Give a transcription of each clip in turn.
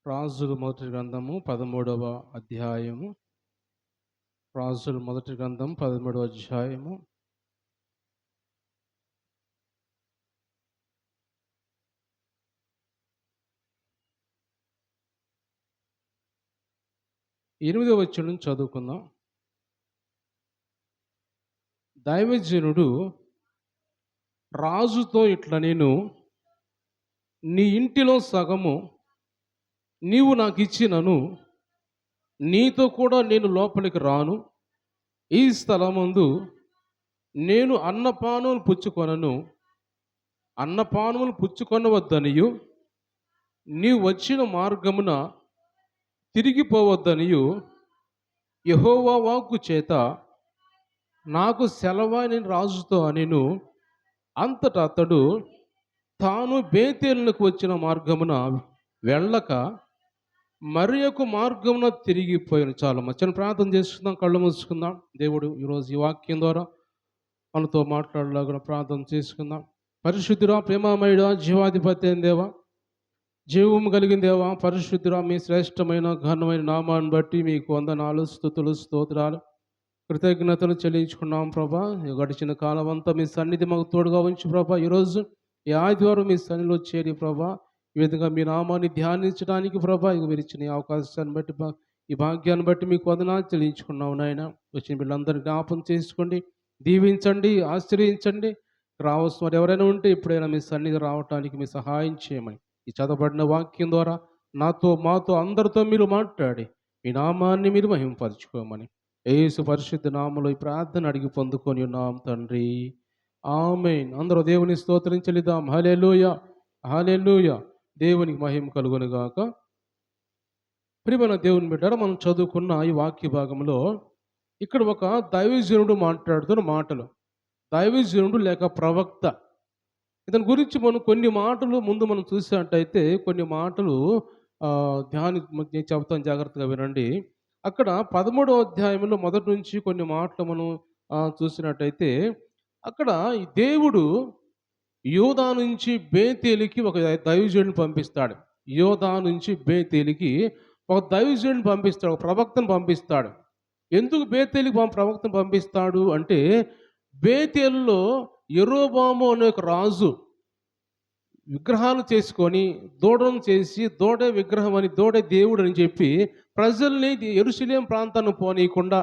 రాజుల మొదటి గ్రంథము 13వ అధ్యాయము. రాజుల మొదటి గ్రంథం 13వ అధ్యాయము. ఎనిమిదవ వచనం చదువుకుందాం. దైవజనుడు రాజుతో ఇట్లా, నేను నీ ఇంటిలో సగము నీవు నాకు ఇచ్చినను, నీతో కూడా నేను లోపలికి రాను. ఈ స్థలమందు నేను అన్నపానములు పుచ్చుకొనను. అన్నపానములు పుచ్చుకొనవద్దనియు, నీవు వచ్చిన మార్గమున తిరిగిపోవద్దనియు యెహోవా వాక్కు చేత నాకు సెలవని రాజుతో అనెను. అంతటా అతడు తాను బేతేలునకు వచ్చిన మార్గమున వెళ్ళక మరి ఒక మార్గమున తిరిగిపోయాను. చాలా మంచి ప్రార్థన చేసుకుందాం, కళ్ళు మూసుకుందాం. దేవుడు ఈరోజు ఈ వాక్యం ద్వారా మనతో మాట్లాడలాగా ప్రార్థన చేసుకుందాం. పరిశుద్ధుడా, ప్రేమమయుడా, జీవాధిపతి అయిన దేవా, జీవము కలిగిన దేవా, పరిశుద్ధుడా, మీ శ్రేష్టమైన ఘనమైన నామాన్ని బట్టి మీకు వందనాలు, స్తుతులు, స్తోత్రాలు, కృతజ్ఞతలు చెల్లించుకున్నాం ప్రభా. గడిచిన కాలం అంతా మీ సన్నిధి మాకు తోడుగా ఉంచి ప్రభా, ఈరోజు ఈ ఆదివారం మీ సన్నిధిలో చేరి ప్రభా, ఈ విధంగా మీ నామాన్ని ధ్యానించడానికి ప్రభా, ఇక మీరు ఇచ్చిన ఈ అవకాశాన్ని బట్టి ఈ భాగ్యాన్ని బట్టి మీకు వందనాలు చెల్లించుకున్నాం నాయన. వచ్చిన వీళ్ళందరినీ జ్ఞాపం చేసుకోండి, దీవించండి, ఆశ్రయించండి. రావాల్సిన వారు ఎవరైనా ఉంటే ఇప్పుడైనా మీ సన్నిధి రావటానికి మీ సహాయం చేయమని ఈ చదవబడిన వాక్యం ద్వారా నాతో, మాతో, అందరితో మీరు మాట్లాడి మీ నామాన్ని మీరు మహింపరచుకోమని యేసు పరిశుద్ధ నామములో ఈ ప్రార్థన అడిగి పొందుకొని ఉన్నాం తండ్రి, ఆమేన్. అందరూ దేవుని స్తోత్రం చెల్లిద్దాం. హల్లెలూయా, హల్లెలూయా. దేవునికి మహిమ కలుగును గాక. ప్రియమైన దేవుని బిడ్డలారా, మనం చదువుకున్న ఈ వాక్య భాగంలో ఇక్కడ ఒక దైవజనుడు మాట్లాడుతున్న మాటలు. దైవజనుడు లేక ప్రవక్త, ఇతని గురించి మనం కొన్ని మాటలు ముందు మనం చూసినట్టయితే కొన్ని మాటలు నేను చెబుతాను, జాగ్రత్తగా వినండి. అక్కడ 13వ అధ్యాయంలో మొదటి నుంచి కొన్ని మాటలు మనం చూసినట్టయితే అక్కడ ఈ దేవుడు యోధా నుంచి బేతేలికి ఒక దైవజనుడిని పంపిస్తాడు. యోధా నుంచి బేతేలికి ఒక దైవజనుడిని పంపిస్తాడు, ఒక ప్రవక్తను పంపిస్తాడు. ఎందుకు బేతేలికి ప్రవక్తను పంపిస్తాడు అంటే, బేతేలులో యెరోబాము అనే ఒక రాజు విగ్రహాలు చేసుకొని దూడను చేసి దూడే విగ్రహం అని, దూడే దేవుడు అని చెప్పి ప్రజల్ని యెరూషలేము ప్రాంతాన్ని పోనీయకుండా,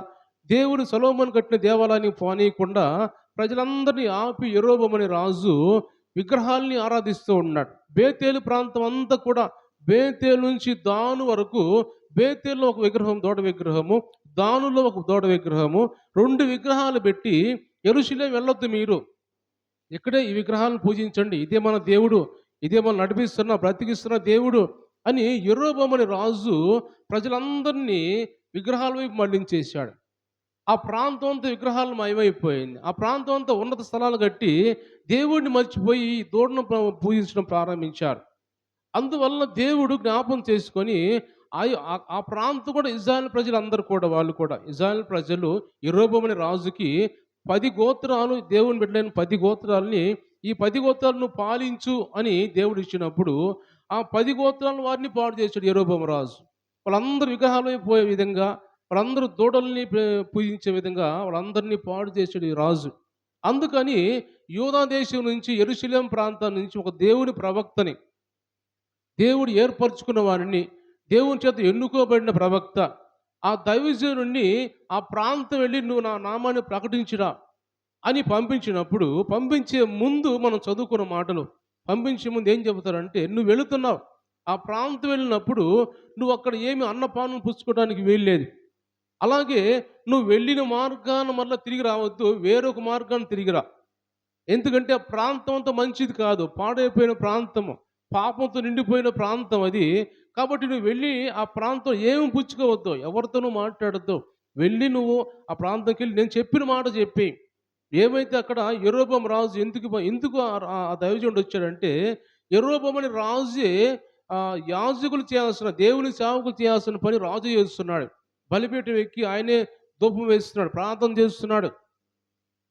దేవుడు సొలొమోను కట్టిన దేవాలయానికి పోనీయకుండా ప్రజలందరినీ ఆపి యెరోబాము అనే రాజు విగ్రహాల్ని ఆరాధిస్తూ ఉన్నాడు. బేతేలు ప్రాంతం అంతా కూడా, బేతేలు నుంచి దాను వరకు, బేతేలులో ఒక విగ్రహం, దూడ విగ్రహము, దానులో ఒక దూడ విగ్రహము, 2 విగ్రహాలు పెట్టి యెరూషలేము వెళ్ళొద్దు మీరు, ఇక్కడే ఈ విగ్రహాలను పూజించండి, ఇదే మన దేవుడు, ఇదే మనం నడిపిస్తున్న బ్రతికిస్తున్న దేవుడు అని యెరోబాము అనే రాజు ప్రజలందరినీ విగ్రహాల వైపు మళ్లించేశాడు. ఆ ప్రాంతం అంతా విగ్రహాలు మయమైపోయింది. ఆ ప్రాంతం అంతా ఉన్నత స్థలాలు కట్టి దేవుడిని మర్చిపోయి దూడను పూజించడం ప్రారంభించారు. అందువల్ల దేవుడు జ్ఞాపం చేసుకొని ఆ ప్రాంతం కూడా, ఇజ్రాయేల్ ప్రజలందరూ కూడా, వాళ్ళు కూడా ఇజ్రాయేల్ ప్రజలు యెరోబాము అనే రాజుకి 10 గోత్రాలు, దేవుని బిడ్డలైన 10 గోత్రాలని, ఈ 10 గోత్రాలను పాలించు అని దేవుడు ఇచ్చినప్పుడు ఆ 10 గోత్రాలను వారిని పాడు చేశాడు యెరోబాము రాజు. వాళ్ళందరూ విగ్రహాలు పోయే విధంగా, వాళ్ళందరూ దూడల్ని పూజించే విధంగా వాళ్ళందరినీ పాడు చేశాడు ఈ రాజు. అందుకని యూదా దేశం నుంచి, యెరూషలేము ప్రాంతం నుంచి ఒక దేవుని ప్రవక్తని, దేవుడు ఏర్పరచుకున్న వారిని, దేవుని చేత ఎన్నుకోబడిన ప్రవక్త, ఆ దైవజనుడిని ఆ ప్రాంతం వెళ్ళి నువ్వు నా నామాన్ని ప్రకటించురా అని పంపించినప్పుడు, పంపించే ముందు మనం చదువుకున్న మాటలు, పంపించే ముందు ఏం చెబుతారంటే, నువ్వు వెళుతున్నావు ఆ ప్రాంతం వెళ్ళినప్పుడు నువ్వు అక్కడ ఏమి అన్నపానం పుచ్చుకోవడానికి వీల్లేదు. అలాగే నువ్వు వెళ్ళిన మార్గాన్ని మళ్ళీ తిరిగి రావద్దు, వేరొక మార్గాన్ని తిరిగిరా. ఎందుకంటే ఆ ప్రాంతం అంతా మంచిది కాదు, పాడైపోయిన ప్రాంతము, పాపంతో నిండిపోయిన ప్రాంతం అది. కాబట్టి నువ్వు వెళ్ళి ఆ ప్రాంతం ఏమి పుచ్చుకోవద్దు, ఎవరితోనూ మాట్లాడద్దు. వెళ్ళి నువ్వు ఆ ప్రాంతంకి వెళ్ళి నేను చెప్పిన మాట చెప్పి, ఏమైతే అక్కడ యెరోబాము రాజు ఎందుకు ఆ దైవజనుడు వచ్చాడంటే, యెరోబాము అనే రాజే యాజకులు చేయాల్సిన, దేవుని సేవకులు చేయాల్సిన పని రాజు చేస్తున్నాడు. బలిపీఠం ఎక్కి ఆయనే ధూపం వేస్తున్నాడు, ప్రార్థన చేస్తున్నాడు.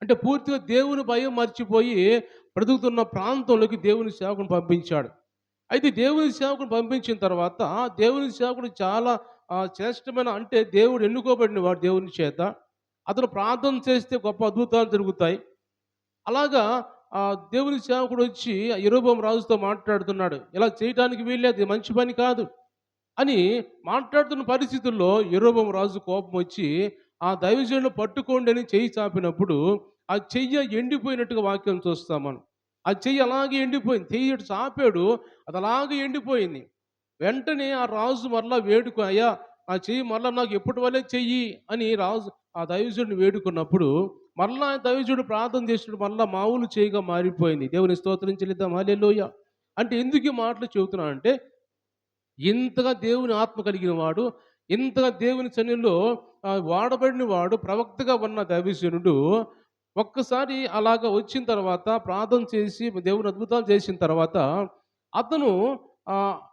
అంటే పూర్తిగా దేవుని భయం మర్చిపోయి బ్రతుకుతున్న ప్రాంతంలోకి దేవుని సేవకుని పంపించాడు. అయితే దేవుని సేవకుని పంపించిన తర్వాత దేవుని సేవకుడు చాలా శ్రేష్టమైన అంటే దేవుడు ఎన్నుకోబడిన వాడు దేవుని చేత. అతను ప్రార్థన చేస్తే గొప్ప అద్భుతాలు జరుగుతాయి. అలాగా దేవుని సేవకుడు వచ్చి యరొబోము రాజుతో మాట్లాడుతున్నాడు. ఇలా చేయటానికి వీల్లేదు. ఇది మంచి పని కాదు అని మాట్లాడుతున్న పరిస్థితుల్లో యరొబోము రాజు కోపం వచ్చి ఆ దైవజనుడిని పట్టుకోండి అని చెయ్యి చాపినప్పుడు ఆ చెయ్య ఎండిపోయినట్టుగా వాక్యం చూస్తాం మనం. ఆ చెయ్యి అలాగే ఎండిపోయింది. చెయ్యి ఇటు చాపాడు, అది అలాగే ఎండిపోయింది. వెంటనే ఆ రాజు మరలా అయ్యా ఆ చెయ్యి మరలా నాకు ఎప్పటి వల్లే చెయ్యి అని రాజు ఆ దైవజుడిని వేడుకున్నప్పుడు మరలా ఆ దైవజుడు ప్రార్థన చేసినప్పుడు మరలా మామూలు చెయ్యిగా మారిపోయింది. దేవుని స్తోత్రం చెల్లిద్దాం హల్లెలూయా. అంటే ఎందుకు ఈ మాటలు చెబుతున్నానంటే ఇంతగా దేవుని ఆత్మ కలిగిన వాడు, ఇంతగా దేవుని సన్నిధిలో వాడబడిన వాడు, ప్రవక్తగా ఉన్న దైవజనుడు ఒక్కసారి అలాగా వచ్చిన తర్వాత ప్రార్థన చేసి దేవుని అద్భుతాలు చేసిన తర్వాత అతను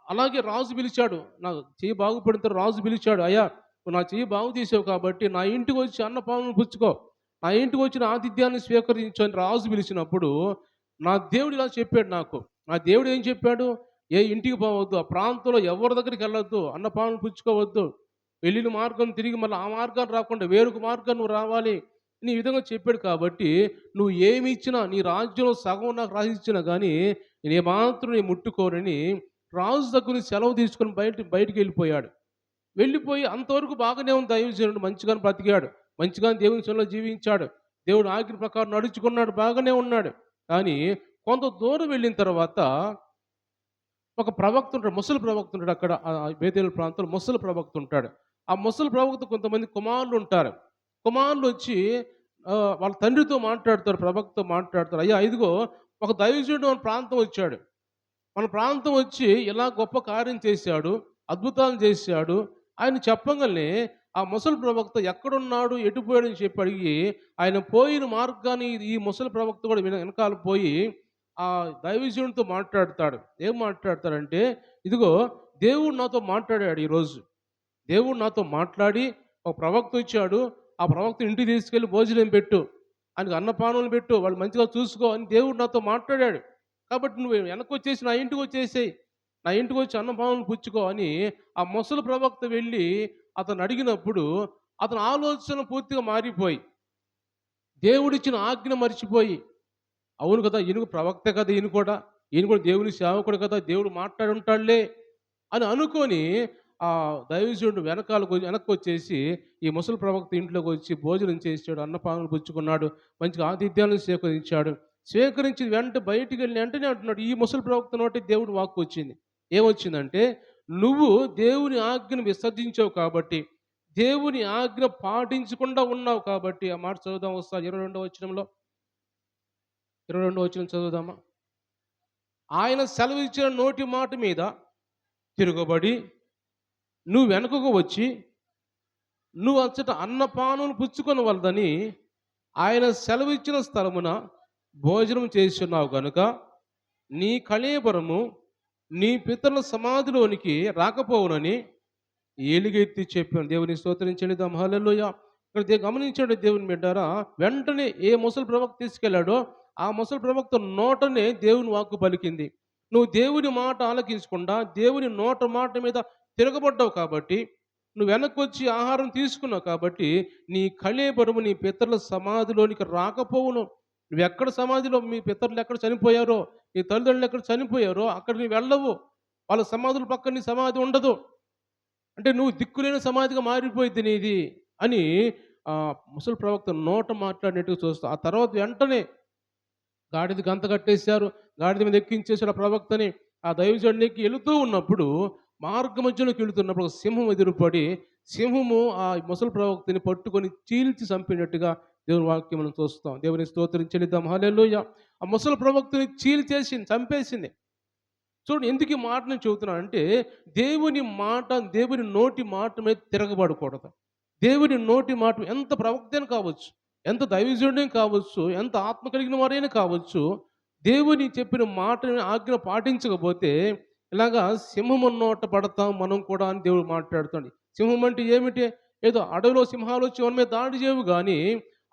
అలాగే రాజు పిలిచాడు. నా చెయ్యి బాగుపడిన తర్వాత రాజు పిలిచాడు. "అయ్యా! నువ్వు నా చెయ్యి బాగు చేసావు కాబట్టి నా ఇంటికి వచ్చి అన్నపానములు పుచ్చుకో. నా ఇంటికి వచ్చిన ఆతిథ్యాన్ని స్వీకరించు" అని రాజు పిలిచినప్పుడు నా దేవుడు ఇలా చెప్పాడు నాకు. నా దేవుడు ఏం చెప్పాడు? ఏ ఇంటికి పోవద్దు. ఆ ప్రాంతంలో ఎవరి దగ్గరికి వెళ్ళొద్దు. అన్నపానం పుచ్చుకోవద్దు. వెళ్ళిన మార్గం తిరిగి మళ్ళీ ఆ మార్గాన్ని రాకుండా వేరొక మార్గం నువ్వు రావాలి. అని ఈ విధంగా చెప్పాడు కాబట్టి, నువ్వు ఏమి ఇచ్చినా నీ రాజ్యంలో సగం నాకు రాసిచ్చినా గానీ, నేను ఏమాత్రం నేను ముట్టుకోనని రాజు దగ్గర నుంచి సెలవు తీసుకొని బయటికి వెళ్ళిపోయాడు. వెళ్ళిపోయి అంతవరకు బాగానే ఉంది దైవజనుడు. మంచిగానే బ్రతికాడు. మంచిగానే దేవుని సన్నిధిలో జీవించాడు. దేవుడి ఆజ్ఞ ప్రకారం నడుచుకున్నాడు. బాగానే ఉన్నాడు. కానీ కొంత దూరం వెళ్ళిన తర్వాత ఒక ప్రవక్త ఉంటాడు. ముసలి ప్రవక్త ఉంటాడు అక్కడ బేతేలు ప్రాంతంలో ముసలి ప్రవక్త ఉంటాడు. ఆ ముసలి ప్రవక్త కొంతమంది కుమారులు ఉంటారు. కుమారులు వచ్చి వాళ్ళ తండ్రితో మాట్లాడతారు. ప్రవక్తతో మాట్లాడతారు. అయ్యా ఇదిగో ఒక దైవజనుడు మన ప్రాంతం వచ్చాడు. మన ప్రాంతం వచ్చి ఇలా గొప్ప కార్యం చేశాడు. అద్భుతాలు చేశాడు. ఆయన చెప్పంగానే ఆ ముసలి ప్రవక్త ఎక్కడున్నాడు? ఎటు పోయాడని చెప్పి అడిగి ఆయన పోయిన మార్గాన్ని ఈ ముసలి ప్రవక్త కూడా వెనకాల పోయి ఆ దైవజనుడితో మాట్లాడతాడు. ఏం మాట్లాడతాడంటే, ఇదిగో దేవుడు నాతో మాట్లాడాడు ఈరోజు. దేవుడు నాతో మాట్లాడి ఒక ప్రవక్త వచ్చాడు. ఆ ప్రవక్త ఇంటికి తీసుకెళ్ళి భోజనం పెట్టు. ఆయనకు అన్నపానాలు పెట్టు. వాళ్ళు మంచిగా చూసుకో అని దేవుడు నాతో మాట్లాడాడు. కాబట్టి నువ్వు వెనకొచ్చేసి నా ఇంటికి వచ్చేసేయి. నా ఇంటికి వచ్చి అన్నపానాలు పుచ్చుకో అని ఆ ముసలి ప్రవక్త వెళ్ళి అతను అడిగినప్పుడు అతని ఆలోచన పూర్తిగా మారిపోయి దేవుడిచ్చిన ఆజ్ఞ మర్చిపోయి అవును కదా! ఈయన ప్రవక్త కదా! ఈయన కూడా దేవుని సేవకుడు కదా! దేవుడు మాట్లాడి ఉంటాడులే అని అనుకోని దైవజనుడు వెనక్కొచ్చేసి ఈ ముసలి ప్రవక్త ఇంట్లోకి వచ్చి భోజనం చేసాడు. అన్నపానాలు పుచ్చుకున్నాడు. మంచిగా ఆతిథ్యాలను స్వీకరించాడు. స్వీకరించి బయటికి వెళ్ళిన వెంటనే అంటున్నాడు, ఈ ముసలి ప్రవక్త నోటి దేవుడు వాక్కు వచ్చింది. ఏమొచ్చిందంటే, "నువ్వు దేవుని ఆజ్ఞను విసర్జించావు కాబట్టి, దేవుని ఆజ్ఞ పాటించకుండా ఉన్నావు కాబట్టి" ఆ మాట చదువుదాం ఒకసారి 22వ వచనంలో. 22వ వచనం చదువుదామా? ఆయన సెలవిచ్చిన నోటి మాట మీద తిరగబడి నువ్వు వెనుకకు వచ్చి నువ్వు అచ్చట అన్నపానములు పుచ్చుకొనవలదని ఆయన సెలవిచ్చిన స్థలమున భోజనం చేస్తున్నావు గనుక నీ కళేబరము నీ పితరుల సమాధిలోనికి రాకపోవునని ఎలుగెత్తి చెప్పాను. దేవుని స్తోత్రం చెల్లిద్దాం హల్లెలూయా. ఇక్కడ గమనించండి దేవుని బిడ్డారా, వెంటనే ఏ ముసలి ప్రవక్త తీసుకెళ్ళాడో ఆ ముసలి ప్రవక్త నోటనే దేవుని వాక్కు పలికింది. నువ్వు దేవుని మాట ఆలకించకుండా దేవుని నోట మాట మీద తిరగబడ్డావు కాబట్టి, నువ్వు వెనక్కొచ్చి ఆహారం తీసుకున్నావు కాబట్టి నీ కళేబరము నీ పితరుల సమాధిలోనికి రాకపోవును. నువ్వెక్కడ సమాధిలో మీ పితరులు ఎక్కడ చనిపోయారో, నీ తల్లిదండ్రులు ఎక్కడ చనిపోయారో అక్కడ నువ్వు వెళ్ళవు. వాళ్ళ సమాధుల పక్కన నీ సమాధి ఉండదు. అంటే నువ్వు దిక్కులేని సమాధిగా మారిపోయింది నీది అని ముసలి ప్రవక్త నోట మాట్లాడినట్టుగా చూస్తాం. ఆ తర్వాత వెంటనే గాడిద గంత కట్టేశారు. గాడిద మీద ఎక్కించేశారు ఆ ప్రవక్తని. ఆ దైవజనుడికి వెళుతూ ఉన్నప్పుడు మార్గ మధ్యలోకి వెళుతున్నప్పుడు ఒక సింహం ఎదురుపడి సింహము ఆ ముసలి ప్రవక్తని పట్టుకొని చీల్చి చంపినట్టుగా దేవుని వాక్యం మనం చూస్తాం. దేవుని స్తోత్రం చెల్లిద్దాం హల్లెలూయా. ఆ ముసలి ప్రవక్తని చీల్చేసింది, చంపేసింది. చూడండి ఎందుకు ఈ మాట నేను చెబుతున్నానంటే, దేవుని నోటి మాట మీద తిరగబడకూడదు. దేవుని నోటి మాట ఎంత ప్రవక్తైనా కావచ్చు, ఎంత దైవజనుడైనా కావచ్చు, ఎంత ఆత్మ కలిగిన వారైనా కావచ్చు, దేవుని చెప్పిన మాటని ఆజ్ఞ పాటించకపోతే ఇలాగా సింహము నోట పడతాం మనం కూడా అని దేవుడు మాట్లాడుతాడు. సింహం అంటే ఏమిటి? ఏదో అడవిలో సింహాలు వచ్చి మన మీద దాడి చేయవు కానీ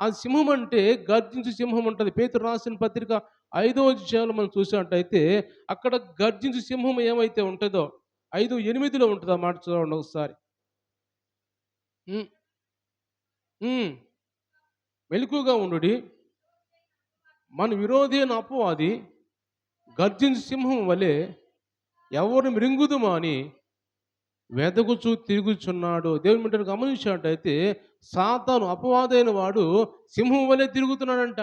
ఆ సింహం అంటే గర్జించు సింహం ఉంటది. పేతురు రాసిన పత్రిక 5వ అధ్యాయంలో మనం చూసినట్టయితే అక్కడ గర్జించు సింహం ఏమైతే ఉంటదో 5:8లో ఉంటది. ఆ మాట చూడండి ఒకసారి. హ్మ్. హ్మ్. మెలకువగా ఉండుడి. మన విరోధి అయిన అపవాది గర్జించు సింహం వలె ఎవరిని మృంగుదుమా అని వెదకుచూ తిరుగుచున్నాడు. దేవుని బిడ్డలు గమనించినట్టయితే సాతాను అపవాదైన వాడు సింహం వలె తిరుగుతున్నాడంట.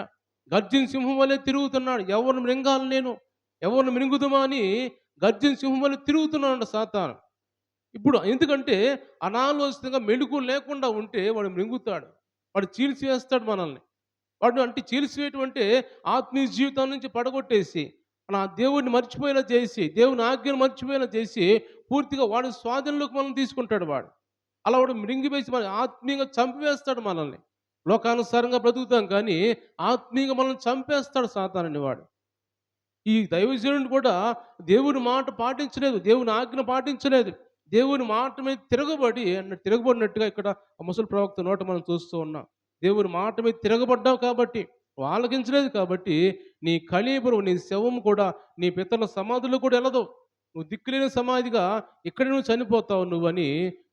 గర్జిన సింహం వలె తిరుగుతున్నాడు. ఎవరిని మృంగాలి నేను? ఎవరిని మృంగుదుమా అని గర్జిన సింహం వలె తిరుగుతున్నాడంట సాతాను. ఇప్పుడు ఎందుకంటే అనాలోచితంగా మెలుకువ లేకుండా ఉంటే వాడు మృంగుతాడు. వాడు చీల్చివేస్తాడు మనల్ని. వాడు అంటే చీల్చివేయటం అంటే ఆత్మీయ జీవితం నుంచి పడగొట్టేసి, మన దేవుడిని మర్చిపోయేలా చేసి, దేవుని ఆజ్ఞను మర్చిపోయేలా చేసి, పూర్తిగా వాడి స్వాధీనంలోకి మనల్ని తీసుకుంటాడు వాడు. అలా వాడు మృంగివేసి మన ఆత్మీయంగా చంపివేస్తాడు మనల్ని. లోకానుసారంగా బ్రతుకుతాం కానీ, ఆత్మీయంగా మనల్ని చంపేస్తాడు సాతానని వాడు. ఈ దైవజనుడు కూడా దేవుని మాట పాటించలేదు. దేవుని ఆజ్ఞ పాటించలేదు. దేవుని మాట మీద తిరగబడినట్టుగా ఇక్కడ ఆ ముసలి ప్రవక్త నోట మనం చూస్తూ ఉన్నాం. దేవుని మాట మీద తిరగబడ్డావు కాబట్టి, ఆలకించలేదు కాబట్టి, నీ కళేబరం, నీ శవం కూడా నీ పితరుల సమాధుల్లో కూడా ఎళ్ళదు. నువ్వు దిక్కులేని సమాధిగా ఇక్కడే నువ్వు చనిపోతావు నువ్వని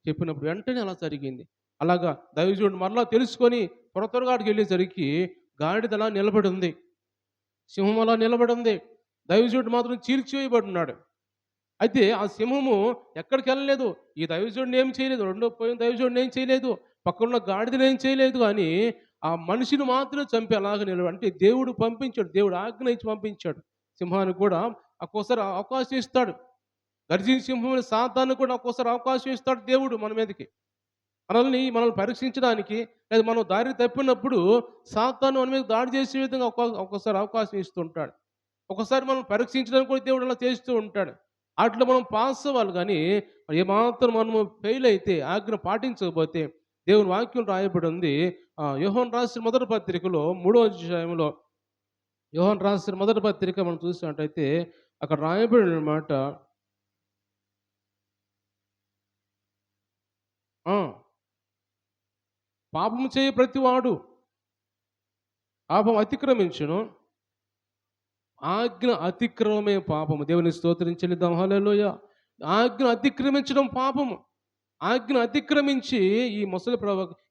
చెప్పినప్పుడు వెంటనే అలా జరిగింది. అలాగా దైవజనుడు మరలా తెలుసుకొని త్వరగా అక్కడికెళ్ళేసరికి గాడిద అలా నిలబడి ఉంది. సింహం అలా నిలబడి ఉంది. దైవజనుడు మాత్రం చీల్చివేయబడున్నాడు. అయితే ఆ సింహము ఎక్కడికెళ్ళలేదు. ఈ దైవజనుడిని ఏమి చేయలేదు. రెండో పోయిన దైవజనుడిని ఏం చేయలేదు. పక్కనున్న గాడిదని ఏం చేయలేదు గానీ, ఆ మనిషిని మాత్రం చంపి అలాగ అంటే దేవుడు పంపించాడు. దేవుడు ఆజ్ఞ ఇచ్చి పంపించాడు. సింహానికి కూడా ఒక్కోసారి అవకాశం ఇస్తాడు. గర్జించే సింహం సాతానుకు కూడా ఒక్కోసారి అవకాశం ఇస్తాడు దేవుడు మన మీదకి. మనల్ని పరీక్షించడానికి లేదా మనం దారి తప్పినప్పుడు సాతాను మన మీద దాడి చేసే విధంగా ఒక్కోసారి అవకాశం ఇస్తుంటాడు. ఒక్కోసారి మనం పరీక్షించడానికి కూడా దేవుడు అలా చేస్తూ ఉంటాడు. ఆటిలో మనం పాస్ అవ్వాలి కానీ ఏమాత్రం మనము ఫెయిల్ అయితే ఆజ్ఞ పాటించకపోతే దేవుని వాక్యం రాయబడి ఉంది. యోహాను రాసిన మొదటి పత్రికలో 3వ అధ్యాయంలో యోహాను రాసిన మొదటి పత్రిక మనం చూసినట్టయితే అక్కడ రాయబడిన మాట ఆ! పాపము చేయ ప్రతివాడు పాపం అతిక్రమించును. ఆజ్ఞ అతిక్రమమే పాపము. దేవుని స్తోత్రం చెల్లిద్దాం. హల్లెలూయా. ఆజ్ఞ అతిక్రమించడం పాపము. ఆజ్ఞ అతిక్రమించి ఈ ముసలి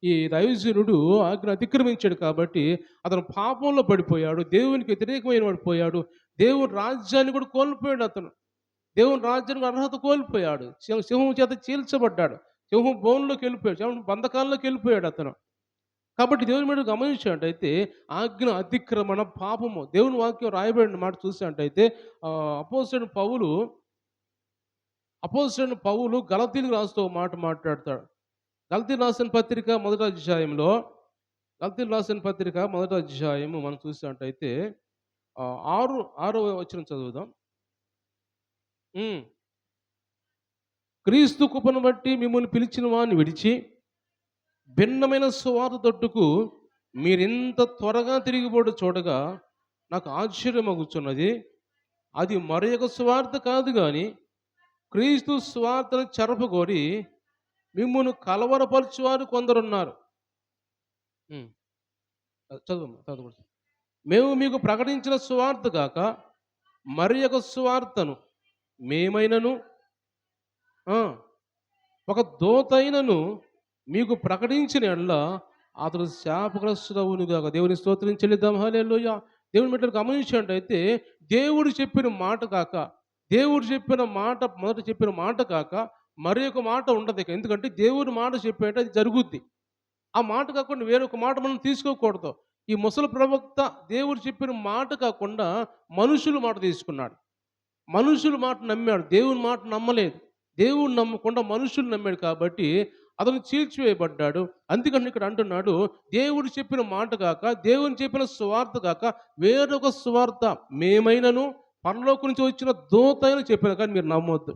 ఈ దైవజనుడు ఆజ్ఞ అతిక్రమించాడు కాబట్టి అతను పాపంలో పడిపోయాడు. దేవునికి వ్యతిరేకమైన పడిపోయాడు. దేవుని రాజ్యాన్ని కూడా కోల్పోయాడు అతను. దేవుని రాజ్యానికి అర్హత కోల్పోయాడు. సింహం చేత చీల్చబడ్డాడు. సింహం బోన్లోకి వెళ్ళిపోయాడు. సింహం బంధకాల్లోకి వెళ్ళిపోయాడు అతను. కాబట్టి దేవుని మీరు గమనించినట్టయితే ఆజ్ఞ అతిక్రమణ పాపము. దేవుని వాక్యం రాయబడిన మాట చూసినట్టయితే అపోస్తలుడైన పౌలు గలతీయులకు రాస్తూ ఓ మాట మాట్లాడతాడు. గలతీయులకు రాసిన పత్రిక మొదటి అధ్యాయము మనం చూసినట్టయితే 6వ వచనం చదువుదాం. హ్మ్. క్రీస్తు కృపను బట్టి మిమ్మల్ని పిలిచిన వారిని విడిచి భిన్నమైన సువార్త తట్టుకు మీరింత త్వరగా తిరిగిపోవడం చూడగా నాకు ఆశ్చర్యమగుచున్నది. అది మరొక సువార్త కాదు గాని క్రీస్తు సువార్తను చెరపగోరి మిమ్మును కలవరపరచువారు కొందరున్నారు. హ్మ్. చదువమ్మా చదువు. మేము మీకు ప్రకటించిన సువార్త గాక మరి ఒక సువార్తను మేమైనను ఆ! ఒక దూతైనను మీకు ప్రకటించిన యెడల అతడు శాపగ్రస్తుడవును గాక. దేవుని స్తోత్రం చెల్లిద్దాం. హల్లెలూయా. దేవుని బిడ్డలు గమనించినట్టయితే దేవుడు చెప్పిన మాట కాక, దేవుడు చెప్పిన మాట మొదట చెప్పిన మాట కాక మరి ఒక మాట ఉండదిక. ఎందుకంటే దేవుని మాట చెప్పేట అది జరుగుద్ది. ఆ మాట కాకుండా వేరొక మాట మనం తీసుకోకూడదు. ఈ ముసలి ప్రవక్త దేవుడు చెప్పిన మాట కాకుండా మనుషుల మాట తీసుకున్నాడు. మనుషుల మాట నమ్మాడు. దేవుని మాట నమ్మలేదు. దేవుడిని నమ్మకుండా మనుషులు నమ్మాడు కాబట్టి అతను చీల్చివేయబడ్డాడు. అందుకని ఇక్కడ అంటున్నాడు, దేవుడు చెప్పిన మాట కాక, దేవుని చెప్పిన సువార్త కాక వేరొక సువార్త మేమైనను పరలోకం నుంచి వచ్చిన దూత అయిన చెప్పిన కానీ మీరు నమ్మొద్దు.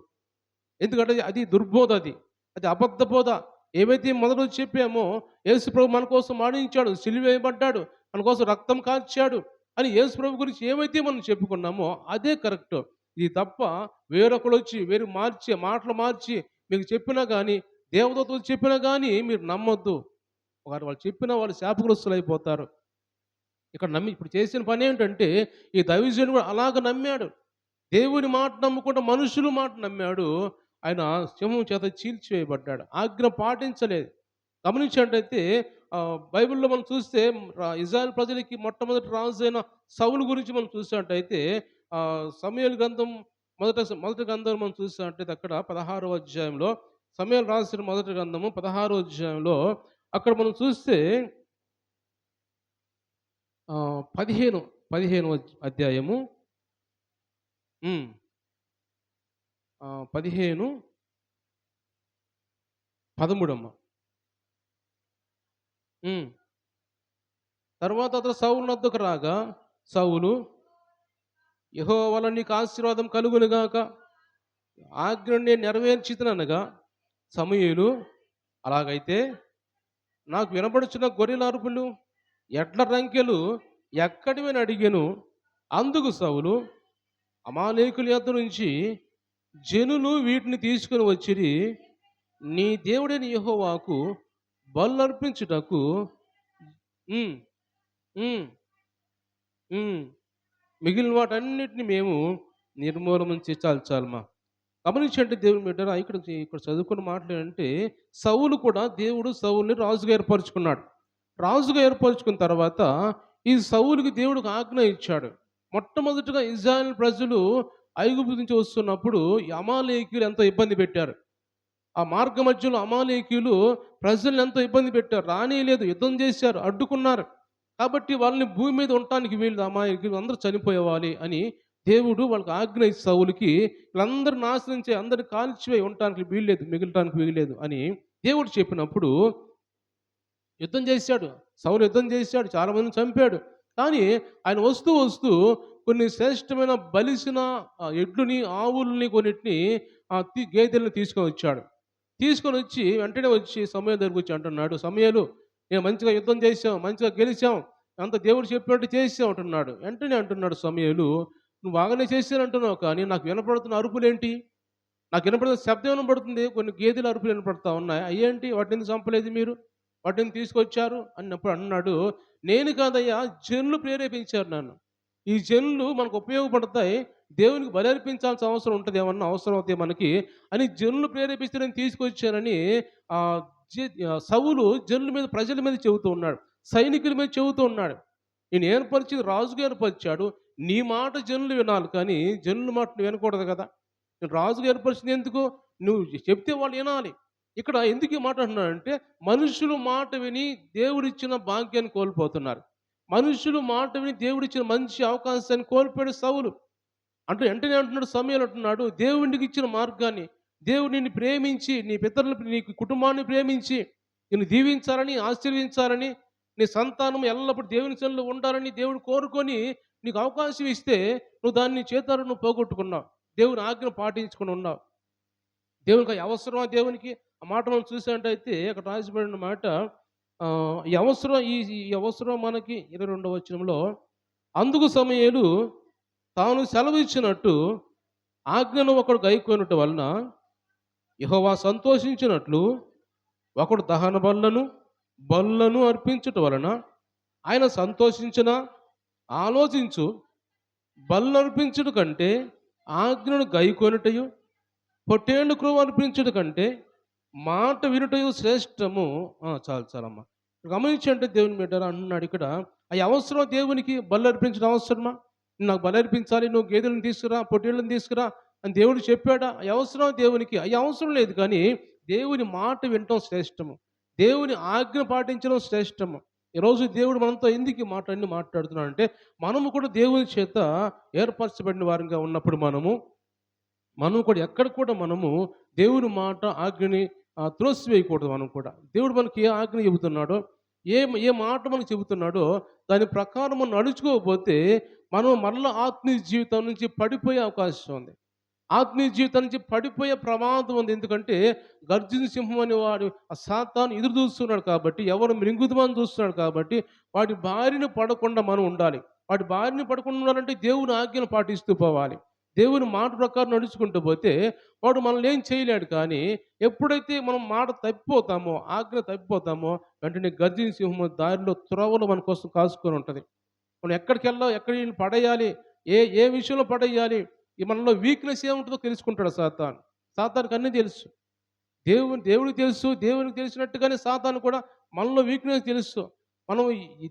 ఎందుకంటే అది దుర్బోధ అది. అది అబద్ధ బోధ. ఏవైతే మొదట చెప్పామో యేసుప్రభు మన కోసం మరణించాడు, సిలువ వేయబడ్డాడు, మన కోసం రక్తం కార్చాడు అని యేసుప్రభు గురించి ఏవైతే మనం చెప్పుకున్నామో అదే కరెక్ట్. ఇది తప్ప వేరొకడొచ్చి మాటలు మార్చి మీకు చెప్పినా గానీ, దేవదూతలు చెప్పినా గానీ మీరు నమ్మొద్దు. వారు వాళ్ళు చెప్పినా వాళ్ళు శాపగ్రస్తులైపోతారు. ఇక్కడ నమ్మి ఇప్పుడు చేసిన పనేంటంటే, ఈ దైవజనుడు కూడా అలాగ నమ్మాడు. దేవుని మాట నమ్మకుండా మనుషుల మాట నమ్మాడు. ఆయన సింహం చేత చీల్చివేయబడ్డాడు. ఆజ్ఞ పాటించలేదు. గమనించినట్టయితే బైబిల్‌లో మనం చూస్తే ఇజ్రాయెల్ ప్రజలకి మొట్టమొదటి రాజు అయిన సౌలు గురించి మనం చూసినట్టయితే సమూయేలు గ్రంథం మొదటి గ్రంథం మనం చూసినట్టయితే అక్కడ 16వ అధ్యాయంలో సమూయేలు రాసిన మొదటి గ్రంథము 16వ అధ్యాయంలో అక్కడ మనం చూస్తే 15వ అధ్యాయము 15, 13 అమ్మ. తర్వాత అతను సౌలు వద్దకు రాగా సౌలు, యెహోవా వలన నీకు ఆశీర్వాదం కలుగునుగాక, ఆజ్ఞను నేను నెరవేర్చితిననగా సమూయేలు, అలాగైతే నాకు వినబడుచున్న గొర్రెల అరుపులు, ఎడ్ల రంకెలు ఎక్కడివని అడిగాను. అందుకు సౌలు, అమాలేకుల యొద్ద నుంచి జనులు వీటిని తీసుకుని వచ్చిరి, నీ దేవుడైన యెహోవాకు బలులర్పించుటకు ఉమ్, ఉమ్, మిగిలిన వాటన్నిటిని మేము నిర్మూలన చాలమ్మా. గమనించండి దేవుని బిడ్డరా, ఇక్కడ చదువుకున్న మాటలు ఏంటంటే, సౌలు కూడా దేవుడు సౌలుని రాజుగా ఏర్పరచుకున్నాడు. రాజుగా ఏర్పరచుకున్న తర్వాత ఈ సౌలుకి దేవుడు ఒక ఆజ్ఞ ఇచ్చాడు. మొట్టమొదటిగా ఇజ్రాయెల్ ప్రజలు ఐగుప్తు నుంచి వస్తున్నప్పుడు ఈ అమాలేకీయులు ఎంతో ఇబ్బంది పెట్టారు. ఆ మార్గ మధ్యలో అమాలేకీయులు ప్రజల్ని ఎంతో ఇబ్బంది పెట్టారు. రానీయలేదు, యుద్ధం చేశారు, అడ్డుకున్నారు. కాబట్టి వాళ్ళని భూమి మీద ఉండటానికి వీళ్ళు అమాయకులు అందరూ చనిపోయేవాలి అని దేవుడు వాళ్ళకి ఆజ్ఞ ఇచ్చి సౌలుకి వీళ్ళందరూ నాశనం చేయి, అందరిని కాల్చివేయి, ఉండటానికి వీల్లేదు, మిగలటానికి వీల్లేదు అని దేవుడు చెప్పినప్పుడు యుద్ధం చేశాడు. సౌలు యుద్ధం చేశాడు, చాలామందిని చంపాడు. కానీ ఆయన వస్తూ వస్తూ కొన్ని శ్రేష్టమైన బలిసిన ఎడ్లుని, ఆవుల్ని, కొన్నిటిని గేదెలను తీసుకొని వచ్చాడు. తీసుకొని వచ్చి వెంటనే వచ్చి సమూయేలు దగ్గరికి వచ్చి అంటున్నాడు, సమూయేలు, నేను మంచిగా యుద్ధం చేశాం, మంచిగా గెలిచాం, అంత దేవుడు చెప్పినట్టు చేసాం అంటున్నాడు. వెంటనే అంటున్నాడు సమూయేలు, నువ్వు బాగానే చేశానంటున్నావు, కానీ నాకు వినపడుతున్న అరుపులేంటి? నాకు వినపడుతున్న శబ్దం వినపడుతుంది, కొన్ని గేదెల అరుపులు వినపడతా ఉన్నాయి, అయ్యేంటి? వాటిని ఎందుకు చంపలేదు మీరు? వాటిని తీసుకొచ్చారు అన్నప్పుడు అన్నాడు, నేను కాదయ్యా, జనులు ప్రేరేపించారు నన్ను. ఈ జనులు మనకు ఉపయోగపడతాయి, దేవునికి బలి అర్పించాల్సిన అవసరం ఉంటుంది, ఏమన్నా అవసరం అవుతాయి మనకి అని జనులు ప్రేరేపిస్తే నేను తీసుకొచ్చానని సౌలు జనుల మీద, ప్రజల మీద చెబుతూ ఉన్నాడు, సైనికుల మీద చెబుతూ ఉన్నాడు. నేను ఏర్పరిచింది రాజుగా ఏర్పరిచాడు, నీ మాట జనులు వినాలి, కానీ జనుల మాట నువ్వు వినకూడదు కదా. నేను రాజుగా ఏర్పరిచింది ఎందుకు? నువ్వు చెప్తే వాళ్ళు వినాలి. ఇక్కడ ఎందుకు ఈ మాట అంటున్నాడంటే, మనుషులు మాట విని దేవుడిచ్చిన భాగ్యాన్ని కోల్పోతున్నారు. మనుషులు మాట విని దేవుడిచ్చిన మంచి అవకాశాన్ని కోల్పోయాడు సౌలు. అంటే వెంటనే అంటున్నాడు సమూయేలు అంటున్నాడు, దేవునికి ఇచ్చిన మార్గాన్ని, దేవుడు నిన్ను ప్రేమించి, నీ పితరులు, నీ కుటుంబాన్ని ప్రేమించి నిన్ను దీవించాలని, ఆశీర్వదించాలని, నీ సంతానం ఎల్లప్పుడూ దేవుని సన్నిధిలో ఉండాలని దేవుడు కోరుకొని నీకు అవకాశం ఇస్తే నువ్వు దాన్ని చేతారు నువ్వు పోగొట్టుకున్నావు. దేవుని ఆజ్ఞను పాటించుకుని ఉన్నావు. దేవునికి అవసరమా? దేవునికి ఆ మాట మనం చూసినట్టయితే అక్కడ రాసిబడిన మాట, ఈ అవసరం మనకి 22వ వచనంలో, అందుకు సమూయేలు తాను సెలవు ఇచ్చినట్టు ఆజ్ఞను ఒకడు గైకొనుట వలన యెహోవా సంతోషించినట్లు ఒకడు దహన బలులను అర్పించుట వలన ఆయన సంతోషించిన, ఆలోచించు, బలులు అర్పించుట కంటే ఆజ్ఞను గైకొనుటయు, పొట్టేళ్ళు క్రొవ్వు అర్పించుట కంటే మాట వినుటయు శ్రేష్టము. చాలమ్మా. గమనించంటే దేవుని బిడ్డరా అంటున్నాడు ఇక్కడ, అవి అవసరం దేవునికి బలు అర్పించడం అవసరమా? నాకు బలి అర్పించాలి, నువ్వు గేదెలను తీసుకురా, పొట్టేళ్ళని తీసుకురా అని దేవుడు చెప్పాడా? అవి అవసరం దేవునికి? అవి అవసరం లేదు, కానీ దేవుని మాట వినటం శ్రేష్టము, దేవుని ఆజ్ఞ పాటించడం శ్రేష్టము. ఈరోజు దేవుడు మనతో ఎందుకు మాట అన్ని మాట్లాడుతున్నాడు అంటే, మనము కూడా దేవుని చేత ఏర్పరచబడిన వారిగా ఉన్నప్పుడు మనం కూడా ఎక్కడ కూడా మనము దేవుని మాట ఆజ్ఞని త్రోసివేయకూడదు. మనం కూడా దేవుడు మనకి ఏ ఆజ్ఞ చెబుతున్నాడో, ఏ మాట మనకు చెబుతున్నాడో దాని ప్రకారం మనం నడుచుకోకపోతే మనం మరలా ఆత్మీయ జీవితం నుంచి పడిపోయే అవకాశం ఉంది. ఆత్మీయ జీవితం నుంచి పడిపోయే ప్రమాదం ఉంది. ఎందుకంటే గర్జన సింహం అని వాడు సాతాను ఎదురు చూస్తున్నాడు కాబట్టి, ఎవరు మృంగుదమని చూస్తున్నాడు కాబట్టి, వాటి బారిన పడకుండా మనం ఉండాలి. వాటి బారిన పడకుండా ఉండాలంటే దేవుని ఆజ్ఞను పాటిస్తూ పోవాలి. దేవుని మాట ప్రకారం నడుచుకుంటూ పోతే వాడు మనల్ని ఏం చేయలేడు. కానీ ఎప్పుడైతే మనం మాట తప్పిపోతామో, ఆజ్ఞ తప్పిపోతామో వెంటనే గర్జించే సింహము దారిలో త్రోవలు మన కోసం కాసుకొని ఉంటది. మనం ఎక్కడికెళ్ళాలి, ఎక్కడ ఈళ్ళని పడేయాలి, ఏ ఏ విషయంలో పడేయాలి, ఈ మనలో వీక్‌నెస్ ఏముంటదో తెలుసుకుంటాడు సాతాను. సాతానుకు అన్నీ తెలుసు. దేవుడికి తెలుసు. దేవునికి తెలిసినట్టుగానే సాతాను కూడా మనలో వీక్‌నెస్ తెలుసు. మనం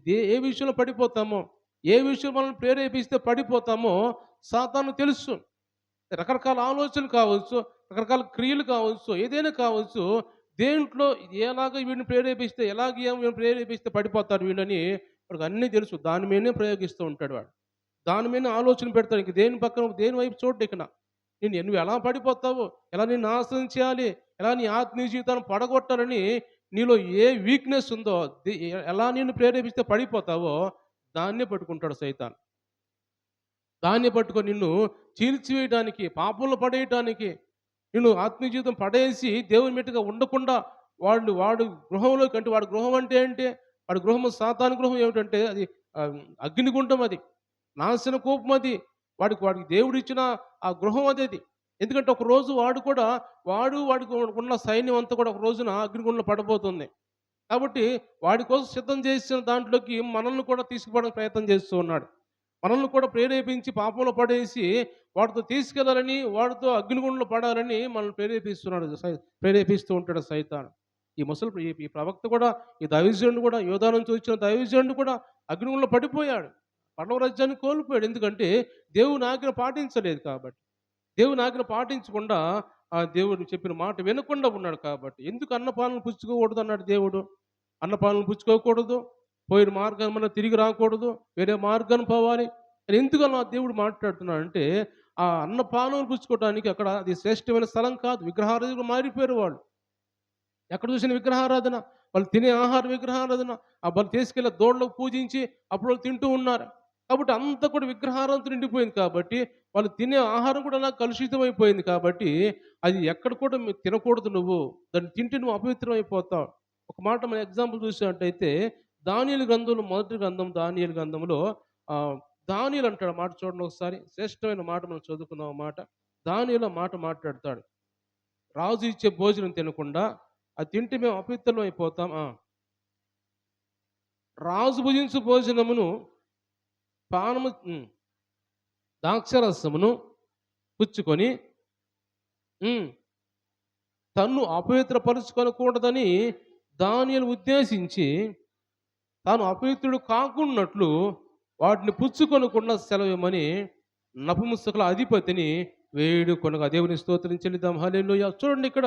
ఏ విషయంలో పడిపోతామో, ఏ విషయం మనల్ని ప్రేరేపిస్తే పడిపోతామో సాతానుకు తెలుసు. రకరకాల ఆలోచనలు కావచ్చు, రకరకాల క్రియలు కావచ్చు, ఏదైనా కావచ్చు. దేంట్లో ఎలాగ వీడిని ప్రేరేపిస్తే, వీడిని ప్రేరేపిస్తే పడిపోతారు వీళ్ళని వాడికి అన్నీ తెలుసు. దాని మీదనే ప్రయోగిస్తూ ఉంటాడు వాడు. దాని మీదనే ఆలోచన పెడతాడు. ఇంక దేని పక్కన దేని వైపు చూడడు ఇకన. నువ్వు ఎలా పడిపోతావు? ఎలా నిన్ను నాశనం చేయాలి? ఎలా నీ ఆత్మీయ జీవితాన్ని పడగొట్టాలని నీలో ఏ వీక్‌నెస్ ఉందో, ఎలా నిన్ను ప్రేరేపిస్తే పడిపోతావో దాన్నే పట్టుకుంటాడు సైతాను. దాన్ని పట్టుకొని నిన్ను చీల్చివేయడానికి, పాపంలో పడేయటానికి, నిన్ను ఆత్మీయ జీవితం పడేసి దేవుని మెట్టుగా ఉండకుండా వాడు గృహంలోకి అంటే వాడి గృహం అంటే ఏంటి? వాడి గృహం సాతాను గృహం ఏమిటంటే అది అగ్నిగుండం అది. నాశన కూపం అది. వాడికి దేవుడిచ్చిన ఆ గృహం అదది. ఎందుకంటే ఒకరోజు వాడికి ఉన్న సైన్యం అంతా కూడా ఒక రోజున అగ్నిగుండంలో పడబోతుంది. కాబట్టి వాడి కోసం సిద్ధం చేసిన దాంట్లోకి మనల్ని కూడా తీసుకుపోవడానికి ప్రయత్నం చేస్తూ ఉన్నాడు. మనల్ని కూడా ప్రేరేపించి పాపంలో పడేసి వాడితో తీసుకెళ్లాలని, వాడితో అగ్నిగుండంలో పడాలని మనల్ని ప్రేరేపిస్తూ ఉంటాడు సైతాను. ఈ ప్రవక్త కూడా, ఈ దైవజనుడు కూడా, యోధా నుంచి వచ్చిన దైవజనుడు కూడా అగ్నిగుండంలో పడిపోయాడు. పరలోక రాజ్యాన్ని కోల్పోయాడు. ఎందుకంటే దేవుని ఆజ్ఞ పాటించలేదు కాబట్టి. దేవుని ఆజ్ఞ పాటించకుండా ఆ దేవుడు చెప్పిన మాట వినకుండా ఉన్నాడు కాబట్టి. ఎందుకు అన్నపానాలు పుచ్చుకోకూడదు అన్నాడు దేవుడు. అన్నపానాలు పుచ్చుకోకూడదు. పోయిన మార్గాన మనం తిరిగి రాకూడదు. వేరే మార్గాన పోవాలి. అని ఎందుకు అలా దేవుడు మాట్లాడుతున్నాడంటే, ఆ అన్నపానాలు పుచ్చుకోవడానికి అక్కడ అది శ్రేష్టమైన స్థలం కాదు. విగ్రహారాధకులు మారిపోయారు వాళ్ళు. ఎక్కడ చూసిన విగ్రహారాధన. వాళ్ళు తినే ఆహారం విగ్రహారాధన. వాళ్ళు తీసుకెళ్ళి దూడలకు పూజించి అప్పుడు వాళ్ళు తింటూ ఉన్నారు. కాబట్టి అంతా కూడా విగ్రహారాధనతో నిండిపోయింది కాబట్టి, వాళ్ళు తినే ఆహారం కూడా అలా కలుషితమైపోయింది కాబట్టి, అది ఎక్కడ కూడా తినకూడదు నువ్వు. దాన్ని తింటే నువ్వు అపవిత్రం అయిపోతావు. ఒక మాట మనం ఎగ్జాంపుల్ చూసినట్టయితే దానియేలు గ్రంథంలో మొదటి గ్రంథం దానియేలు గ్రంథంలో దానియేలు అంటాడు మాట చూడండి ఒకసారి. శ్రేష్టమైన మాట మనం చదువుకుందాం ఆ మాట. దానియేలు ఆ మాట మాట్లాడతాడు. రాజు ఇచ్చే భోజనం తినకుండా అది తింటే మేము అపవిత్రులం అయిపోతాం. రాజు భుజించు భోజనమును పానము ద్రాక్షరసమును పుచ్చుకొని తన్ను అపవిత్రపరుచుకొనకూడదని దానియేలు ఉద్దేశించి తాను అపవిత్రుడు కాకున్నట్లు వాటిని పుచ్చుకొనకుండా సెలవిమ్మని నపుంసకుల అధిపతిని వేడుకొనగా దేవుని స్తోత్రం చెల్లిద్దాం. హల్లెలూయా. చూడండి ఇక్కడ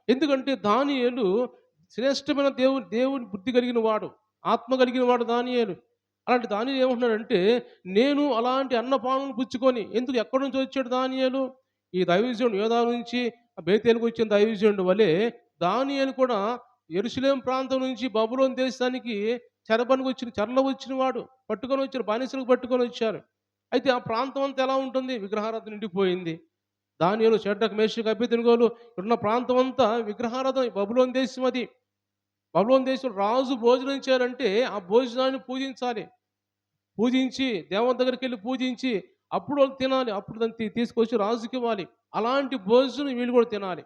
ఎందుకంటే దానియేలు శ్రేష్టమైన దేవుని బుద్ధి కలిగిన వాడు, ఆత్మ కలిగిన వాడు దానియేలు. అలాంటి దానియేలు ఏమంటున్నాడంటే, నేను అలాంటి అన్నపానములు పుచ్చుకొని ఎందుకు ఎక్కడి నుంచి వచ్చాడు దానియేలు? ఈ దైవజనుడు యోధా నుంచి బేతేలుకు వచ్చిన దైవజనుడు వలె దానియేలు కూడా యెరూషలేము ప్రాంతం నుంచి బబులోను దేశానికి చెరలో వచ్చిన వాడు. పట్టుకొని వచ్చారు, బానిసలకు పట్టుకొని వచ్చారు. అయితే ఆ ప్రాంతం అంతా ఎలా ఉంటుంది? విగ్రహారాధన నిండిపోయింది. దానియేలు, షడ్రక్, మేషక్, అబేద్నెగోలు ఉన్న ప్రాంతం అంతా విగ్రహారాధన. బబులోను దేశం అది. బబులోను దేశం రాజు భోజనం చేయాలంటే ఆ భోజనాన్ని పూజించాలి. పూజించి దేవుని దగ్గరికెళ్ళి పూజించి అప్పుడు వాళ్ళు తినాలి. అప్పుడు దాన్ని తీసుకొచ్చి రాజుకి ఇవ్వాలి. అలాంటి భోజనం వీళ్ళు కూడా తినాలి.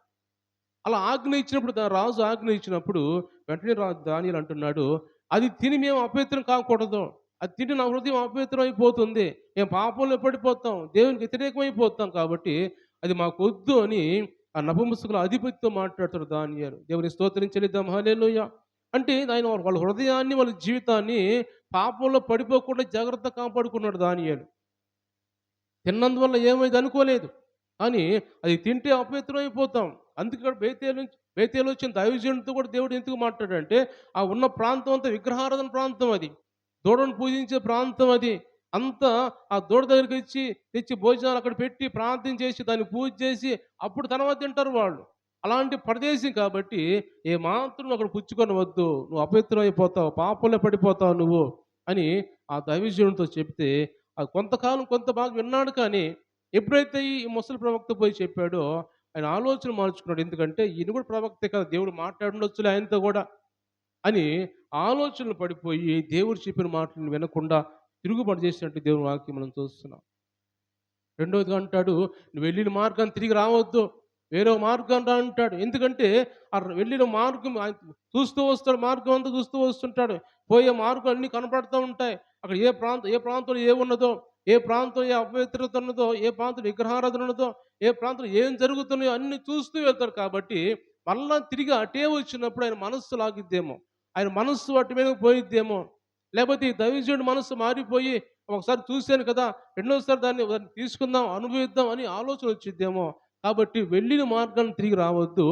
అలా ఆజ్ఞ ఇచ్చినప్పుడు రాజు ఆజ్ఞ ఇచ్చినప్పుడు వెంటనే దానియేలు అంటున్నాడు, అది తిని మేము అపవిత్రం కాకూడదు. అది తిని నా హృదయం అపవిత్రం అయిపోతుంది. మేము పాపంలో పడిపోతాం. దేవునికి వ్యతిరేకమైపోతాం కాబట్టి అది మాకొద్దు అని ఆ నపుంసకుల అధిపతితో మాట్లాడుతాడు దానియేలు. దేవుని స్తోత్రం చెల్లిద్దాం. హల్లెలూయా. అంటే ఆయన వాళ్ళ హృదయాన్ని, వాళ్ళ జీవితాన్ని పాపంలో పడిపోకుండా జాగ్రత్తగా కాపాడుకున్నాడు దానియేలు. తిన్నందువల్ల ఏమైంది అనుకోలేదు. కానీ అది తింటే అపవిత్రం అయిపోతాం. అందుకే ఇక్కడ బేతేలు వచ్చిన దైవజనుడితో కూడా దేవుడు ఎందుకు మాట్లాడాడంటే, ఆ ఉన్న ప్రాంతం అంతా విగ్రహారాధన ప్రాంతం అది. దూడను పూజించే ప్రాంతం అది. అంతా ఆ దూడ దగ్గరికి తెచ్చి భోజనాలు అక్కడ పెట్టి ప్రార్థన చేసి దాన్ని పూజ చేసి అప్పుడు తర్వాత తింటారు వాళ్ళు. అలాంటి ప్రదేశం కాబట్టి ఏమాత్రం అక్కడ పుచ్చుకొని వద్దు. నువ్వు అపవిత్రం అయిపోతావు, పాపంలో పడిపోతావు నువ్వు అని ఆ దైవజనుడితో చెప్తే కొంతకాలం కొంత బాగా విన్నాడు. కానీ ఎప్పుడైతే ఈ ముసలి ప్రవక్త పోయి చెప్పాడో ఆయన ఆలోచన మార్చుకున్నాడు. ఎందుకంటే ఈయన కూడా ప్రవక్తే కదా, దేవుడు మాట్లాడుండొచ్చులే ఆయనతో కూడా అని ఆలోచనలు పడిపోయి దేవుడు చెప్పిన మాటలను వినకుండా తిరుగుబాటు చేసినట్టు దేవుని వాక్యం మనం చూస్తున్నాం. రెండోదిగా అంటాడు, "నువ్వు వెళ్ళిన మార్గాన్ని తిరిగి రావద్దు. వేరే మార్గం రా" అంటాడు. ఎందుకంటే వెళ్ళిన మార్గం ఆయన చూస్తూ వస్తాడు. మార్గం అంతా చూస్తూ వస్తుంటాడు. పోయే మార్గం అన్నీ కనపడుతూ ఉంటాయి. అక్కడ ఏ ప్రాంతంలో ఏమున్నదో, ఏ ప్రాంతం ఏ అపవిత్రత ఉన్నదో, ఏ ప్రాంతం విగ్రహారాధన ఉన్నదో, ఏ ప్రాంతంలో ఏం జరుగుతున్నాయో అన్నీ చూస్తూ వెళ్తాడు కాబట్టి, మళ్ళా తిరిగి అటే వచ్చినప్పుడు ఆయన మనస్సు లాగిద్దేమో. ఆయన మనస్సు అటు మీదకి పోయిద్దేమో. లేకపోతే ఈ దైవజనుడి మనస్సు మారిపోయి, ఒకసారి చూశాను కదా! రెండోసారి దాన్ని తీసుకుందాం, అనుభవిద్దాం అని ఆలోచన వచ్చిద్దేమో. కాబట్టి వెళ్ళిన మార్గాన్ని తిరిగి రావద్దు.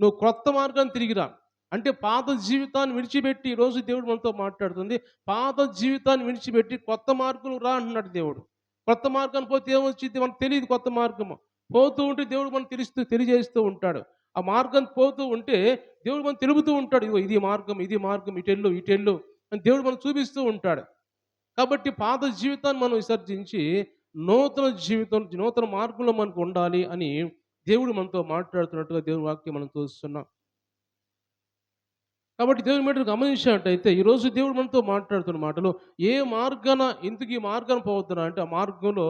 నువ్వు క్రొత్త మార్గాన్ని తిరిగి రా. అంటే పాత జీవితాన్ని విడిచిపెట్టి ఈరోజు దేవుడు మనతో మాట్లాడుతుంది. పాత జీవితాన్ని విడిచిపెట్టి కొత్త మార్గం రా అంటున్నాడు దేవుడు. కొత్త మార్గాన్ని పోతే ఏమొచ్చిద్ది మనకు తెలీదు కొత్త మార్గము. పోతూ ఉంటే దేవుడు మనకు తెలియజేస్తూ ఉంటాడు. ఆ మార్గం పోతూ ఉంటే దేవుడు మనకు తెలుపుతూ ఉంటాడు. ఇదిగో ఇది మార్గం, ఇది మార్గం, ఇటెళ్ళు, ఇటెళ్ళు అని దేవుడు మనకు చూపిస్తూ ఉంటాడు. కాబట్టి పాత జీవితాన్ని మనం విసర్జించి నూతన జీవితం, నూతన మార్గంలో మనకు ఉండాలి అని దేవుడు మనతో మాట్లాడుతున్నట్టుగా దేవుని వాక్యం మనం చూస్తున్నాం. కాబట్టి దేవుని మాటలు గమనించినట్టయితే ఈరోజు దేవుడు మనతో మాట్లాడుతున్న మాటలు, ఏ మార్గాన ఇంతకీ ఈ మార్గాన పోవద్దురా అంటే, ఆ మార్గంలో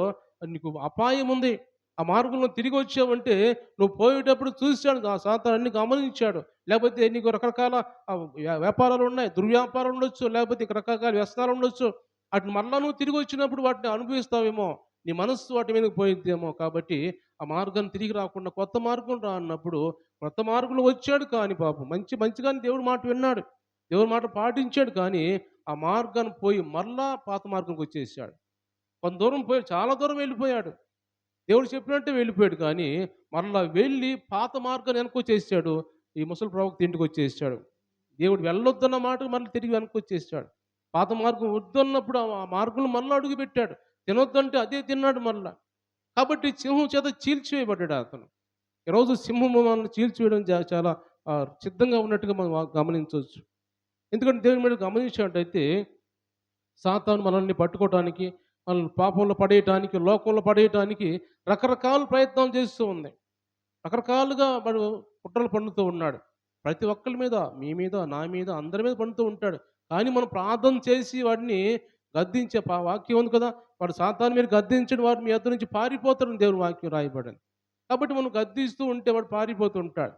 నీకు అపాయం ఉంది. ఆ మార్గంలో తిరిగి వచ్చావంటే నువ్వు పోయేటప్పుడు చూశాడు ఆ సాతాను అన్ని గమనించాడు. లేకపోతే నీకు రకరకాల వ్యాపారాలు ఉన్నాయి. దుర్వ్యాపారాలు ఉండొచ్చు. లేకపోతే ఇక రకరకాల వ్యసనాలు ఉండొచ్చు. వాటిని మరలా నువ్వు తిరిగి వచ్చినప్పుడు వాటిని అనుభవిస్తావేమో. నీ మనస్సు వాటి మీదకి పోయిద్దేమో. కాబట్టి ఆ మార్గాన్ని తిరిగి రాకుండా కొత్త మార్గం రా అన్నప్పుడు కొత్త మార్గంలో వచ్చాడు కానీ పాపం మంచిగానే దేవుడి మాట విన్నాడు. దేవుడి మాట పాటించాడు కానీ ఆ మార్గాన్ని పోయి మరలా పాత మార్గంకి వచ్చేసాడు. కొంత దూరం పోయి చాలా దూరం వెళ్ళిపోయాడు. దేవుడు చెప్పినట్టే వెళ్ళిపోయాడు కానీ మరలా వెళ్ళి పాత మార్గాన్ని వెనక్కొచ్చేసాడు. ఈ ముసలి ప్రవక్త ఇంటికొచ్చేసాడు. దేవుడు వెళ్ళొద్దన్న మాట మళ్ళీ తిరిగి వెనక్కొచ్చేసాడు. పాత మార్గం వద్దన్నప్పుడు ఆ మార్గంలో మళ్ళీ అడుగుపెట్టాడు. తినొద్దంటే అదే తిన్నాడు మళ్ళా. కాబట్టి సింహం చేత చీల్చివేయబడ్డాడు అతను. ఈరోజు సింహము మనల్ని చీల్చివేయడం చాలా సిద్ధంగా ఉన్నట్టుగా మనం గమనించవచ్చు. ఎందుకంటే దేవుని మీరు గమనించినట్టయితే సాతాను మనల్ని పట్టుకోవటానికి, మనల్ని పాపంలో పడేయటానికి, లోకంలో పడేయటానికి రకరకాల ప్రయత్నాలు చేస్తూ ఉంది. రకరకాలుగా వాడు కుట్రలు పన్నుతూ ఉన్నాడు. ప్రతి ఒక్కళ్ళ మీద, మీ మీద, నా మీద, అందరి మీద పన్నుతూ ఉంటాడు. కానీ మనం ప్రార్థన చేసి వాడిని గద్దించే వాక్యం ఉంది కదా! వాడు సాతాను మీరు గద్దించిన వాడు మీ యొద్ద నుంచి పారిపోతాడని దేవుని వాక్యం రాయబడింది. కాబట్టి మనం గద్దిస్తూ ఉంటే వాడు పారిపోతూ ఉంటాడు.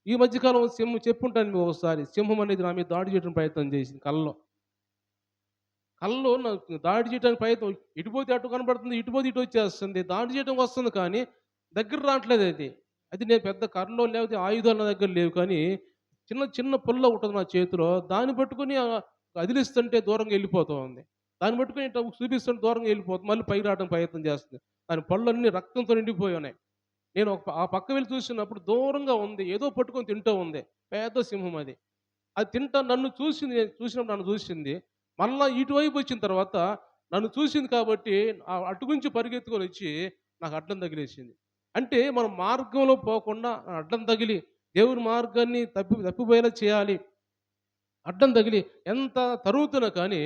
ఈ మధ్యకాలం సింహం చెప్పుంటాను మీకు ఒకసారి. సింహం అనేది నా మీద దాడి చేయడానికి ప్రయత్నం చేసింది కలలో. కలలో నాకు దాడి చేయడానికి ప్రయత్నం ఇటుపోతే అటు కనపడుతుంది, ఇటుపోతే ఇటు వచ్చేస్తుంది. దాడి చేయడానికి వస్తుంది కానీ దగ్గర రావట్లేదు అది. అది నేను పెద్ద కర్రలో లేకపోతే ఆయుధాలు నా దగ్గర లేవు కానీ చిన్న చిన్న పుల్ల ఉంటుంది నా చేతిలో. దాన్ని పట్టుకొని కదిలిస్తుంటే దూరంగా వెళ్ళిపోతూ ఉంది. దాన్ని పట్టుకొని ఇట్లా చూపిస్తుంటే దూరంగా వెళ్ళిపోతుంది. మళ్ళీ పైకి రావడానికి ప్రయత్నం చేస్తుంది. దాని పళ్ళన్నీ రక్తంతో నిండిపోయి ఉన్నాయి. నేను ఆ పక్క వెళ్ళి చూసినప్పుడు దూరంగా ఉంది. ఏదో పట్టుకొని తింటూ ఉంది. పెద్ద సింహం అది. అది తింటా నన్ను చూసింది. చూసినప్పుడు నన్ను చూసింది. మళ్ళా ఇటువైపు వచ్చిన తర్వాత నన్ను చూసింది కాబట్టి అటు నుంచి పరిగెత్తుకొని వచ్చి నాకు అడ్డం తగిలేసింది. అంటే మనం మార్గంలో పోకుండా అడ్డం తగిలి దేవుని మార్గాన్ని తప్పిపోయేలా చేయాలి. అడ్డం తగిలి ఎంత తరుగుతున్నా కానీ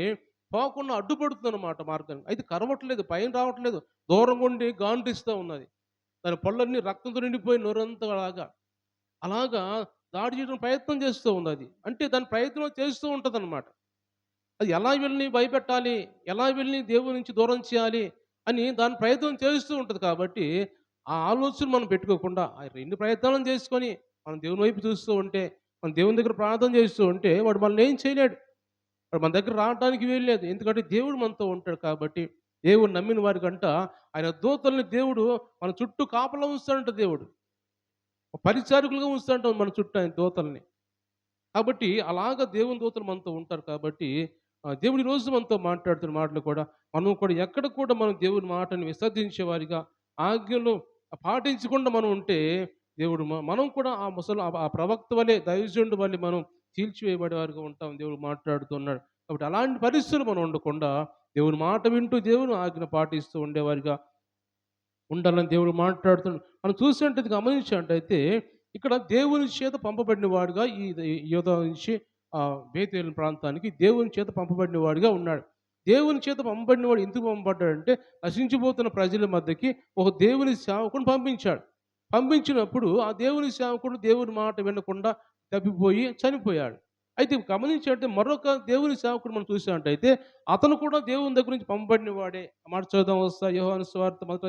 పోకుండా అడ్డుపడుతుందన్నమాట మార్గాన్ని. అయితే కరవట్లేదు, పైన రావట్లేదు. దూరంగా ఉండి గాంటిస్తూ ఉన్నది. దాని పళ్ళన్నీ రక్తంతో నిండిపోయి నోరంతా అలాగా దాడి చేయడానికి ప్రయత్నం చేస్తూ ఉన్నది. అంటే దాని ప్రయత్నం చేస్తూ ఉంటదనమాట. అది ఎలా వీళ్ళని భయపెట్టాలి, ఎలా వీళ్ళని దేవుని నుంచి దూరం చేయాలి అని దాని ప్రయత్నం చేస్తూ ఉంటది కాబట్టి, ఆ ఆలోచన మనం పెట్టుకోకుండా ఎన్ని ప్రయత్నాలను చేసుకొని మనం దేవుని వైపు చూస్తూ ఉంటే, మనం దేవుని దగ్గర ప్రార్థన చేస్తూ ఉంటే వాడు మనల్ని ఏం చేయలేడు. వాడు మన దగ్గర రావడానికి వీల్లేదు. ఎందుకంటే దేవుడు మనతో ఉంటాడు కాబట్టి, దేవుడు నమ్మిన వారికంట ఆయన దూతల్ని దేవుడు మన చుట్టూ కాపలా ఉంచుతాడంట దేవుడు. పరిచారకులుగా ఉంచుతాడంట మన చుట్టూ ఆయన దూతల్ని. కాబట్టి అలాగా దేవుని దూతలు మనతో ఉంటారు కాబట్టి దేవుడు ఈరోజు మనతో మాట్లాడుతున్న మాటలు కూడా మనం కూడా ఎక్కడ కూడా మనం దేవుని మాటను విసర్జించే వారిగా ఆజ్ఞలు పాటించకుండా మనం ఉంటే దేవుడు మనం కూడా ఆ ప్రవక్త వలె దైవజనుడి వలె మనం చీల్చివేయబడే వారిగా ఉంటాం. దేవుడు మాట్లాడుతున్నాడు కాబట్టి అలాంటి పరిస్థితులు మనం ఉండకుండా దేవుని మాట వింటూ దేవుని ఆజ్ఞ పాటిస్తూ ఉండేవారిగా ఉండాలని దేవుడు మాట్లాడుతున్నాడు. మనం చూసినట్టు గమనించినట్టయితే ఇక్కడ దేవుని చేత పంపబడిన వాడుగా ఈ యోధా నుంచి బేతేలు ప్రాంతానికి దేవుని చేత పంపబడిన వాడిగా ఉన్నాడు. దేవుని చేత పంపబడిన వాడు ఎందుకు పంపబడ్డాడంటే నశించిపోతున్న ప్రజల మధ్యకి ఒక దేవుని సేవకుని పంపించాడు. పంపించినప్పుడు ఆ దేవుని సేవకుడు దేవుని మాట వినకుండా తప్పిపోయి చనిపోయాడు. అయితే గమనించంటే మరొక దేవుని సేవకుడు మనం చూసినట్టయితే అతను కూడా దేవుని దగ్గర నుంచి పంపబడిన వాడే. ఆ మాట చదువుదాం ఒకసారి యోహాను సువార్త మొదటి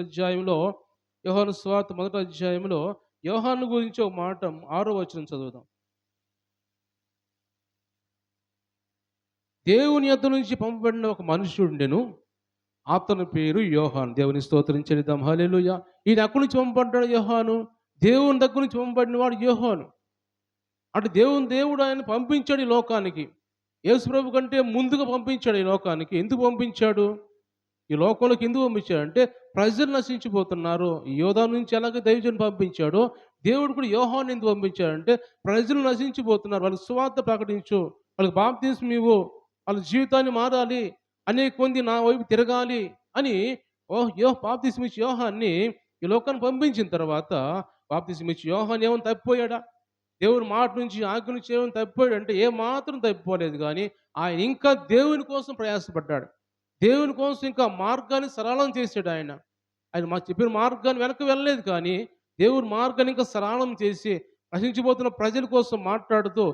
అధ్యాయంలో యోహాను గురించి ఒక మాట 6వ వచనం చదువుదాం. దేవుని యొద్ద నుంచి పంపబడిన ఒక మనుష్యుడుండెను. అతని పేరు యోహాను. దేవుని స్తోత్రం చెల్లిద్దాం. హల్లెలూయా. ఈయన ఎక్కడి నుంచి పంపబడ్డాడు యోహాను? దేవుని దగ్గర నుంచి పంపబడిన వాడు యోహాను. అంటే దేవుడు ఆయన పంపించాడు ఈ లోకానికి. యేసుప్రభు కంటే ముందుగా పంపించాడు ఈ లోకానికి. ఎందుకు పంపించాడు? ఈ లోకంలోకి ఎందుకు పంపించాడంటే ప్రజలు నశించిపోతున్నారు. ఈ యోధా నుంచి ఎలాగ దైవజనుని పంపించాడో దేవుడు కూడా యోహాను ఎందుకు పంపించాడంటే ప్రజలు నశించిపోతున్నారు. వాళ్ళకి సువార్త ప్రకటించు, వాళ్ళకి బాప్తిస్మం ఇవ్వు, వాళ్ళ జీవితాన్ని మారాలి, అనేక మంది నా వైపు తిరగాలి అని బాప్తిస్మం ఇచ్చి యోహాన్ని ఈ లోకాన్ని పంపించిన తర్వాత బాప్తిస్మం ఇచ్చి యోహాను ఏమైనా తప్పిపోయాడా? దేవుని మాట నుంచి ఆజ్ఞ నుంచి ఏమైనా తప్పిపోయాడంటే ఏ మాత్రం తప్పిపోలేదు. కానీ ఆయన ఇంకా దేవుని కోసం ప్రయాసపడ్డాడు. దేవుని కోసం ఇంకా మార్గాన్ని సరళం చేశాడు ఆయన. ఆయన మాకు చెప్పిన మార్గాన్ని వెనక్కి వెళ్ళలేదు, కానీ దేవుని మార్గాన్ని ఇంకా సరళం చేసి నశించిపోతున్న ప్రజల కోసం మాట్లాడుతూ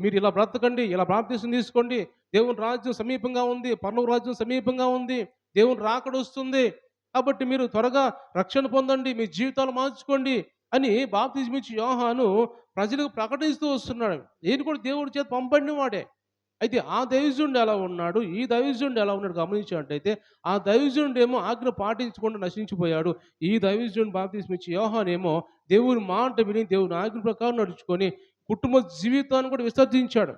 మీరు ఇలా బ్రతకండి, ఇలా బాప్తిసం తీసుకోండి, దేవుని రాజ్యం సమీపంగా ఉంది, పరలోక రాజ్యం సమీపంగా ఉంది, దేవుని రాకడ వస్తుంది, కాబట్టి మీరు త్వరగా రక్షణ పొందండి, మీ జీవితాలు మార్చుకోండి అని బాప్తిసం ఇచ్చి యోహాను ప్రజలకు ప్రకటిస్తూ వస్తున్నాడు. ఈయన కూడా దేవుడి చేత పంపబడిన వాడే. అయితే ఆ దైవజనుడు ఎలా ఉన్నాడు, ఈ దైవజనుడు ఎలా ఉన్నాడు గమనించినట్టయితే ఆ దైవజనుడేమో ఆజ్ఞ పాటించకుండా నశించిపోయాడు. ఈ దైవజనుడు బాప్తిస్మం ఇచ్చే యోహానేమో దేవుని మాట విని దేవుని ఆజ్ఞ ప్రకారం నడుచుకొని కుటుంబ జీవితాన్ని కూడా విసర్జించాడు.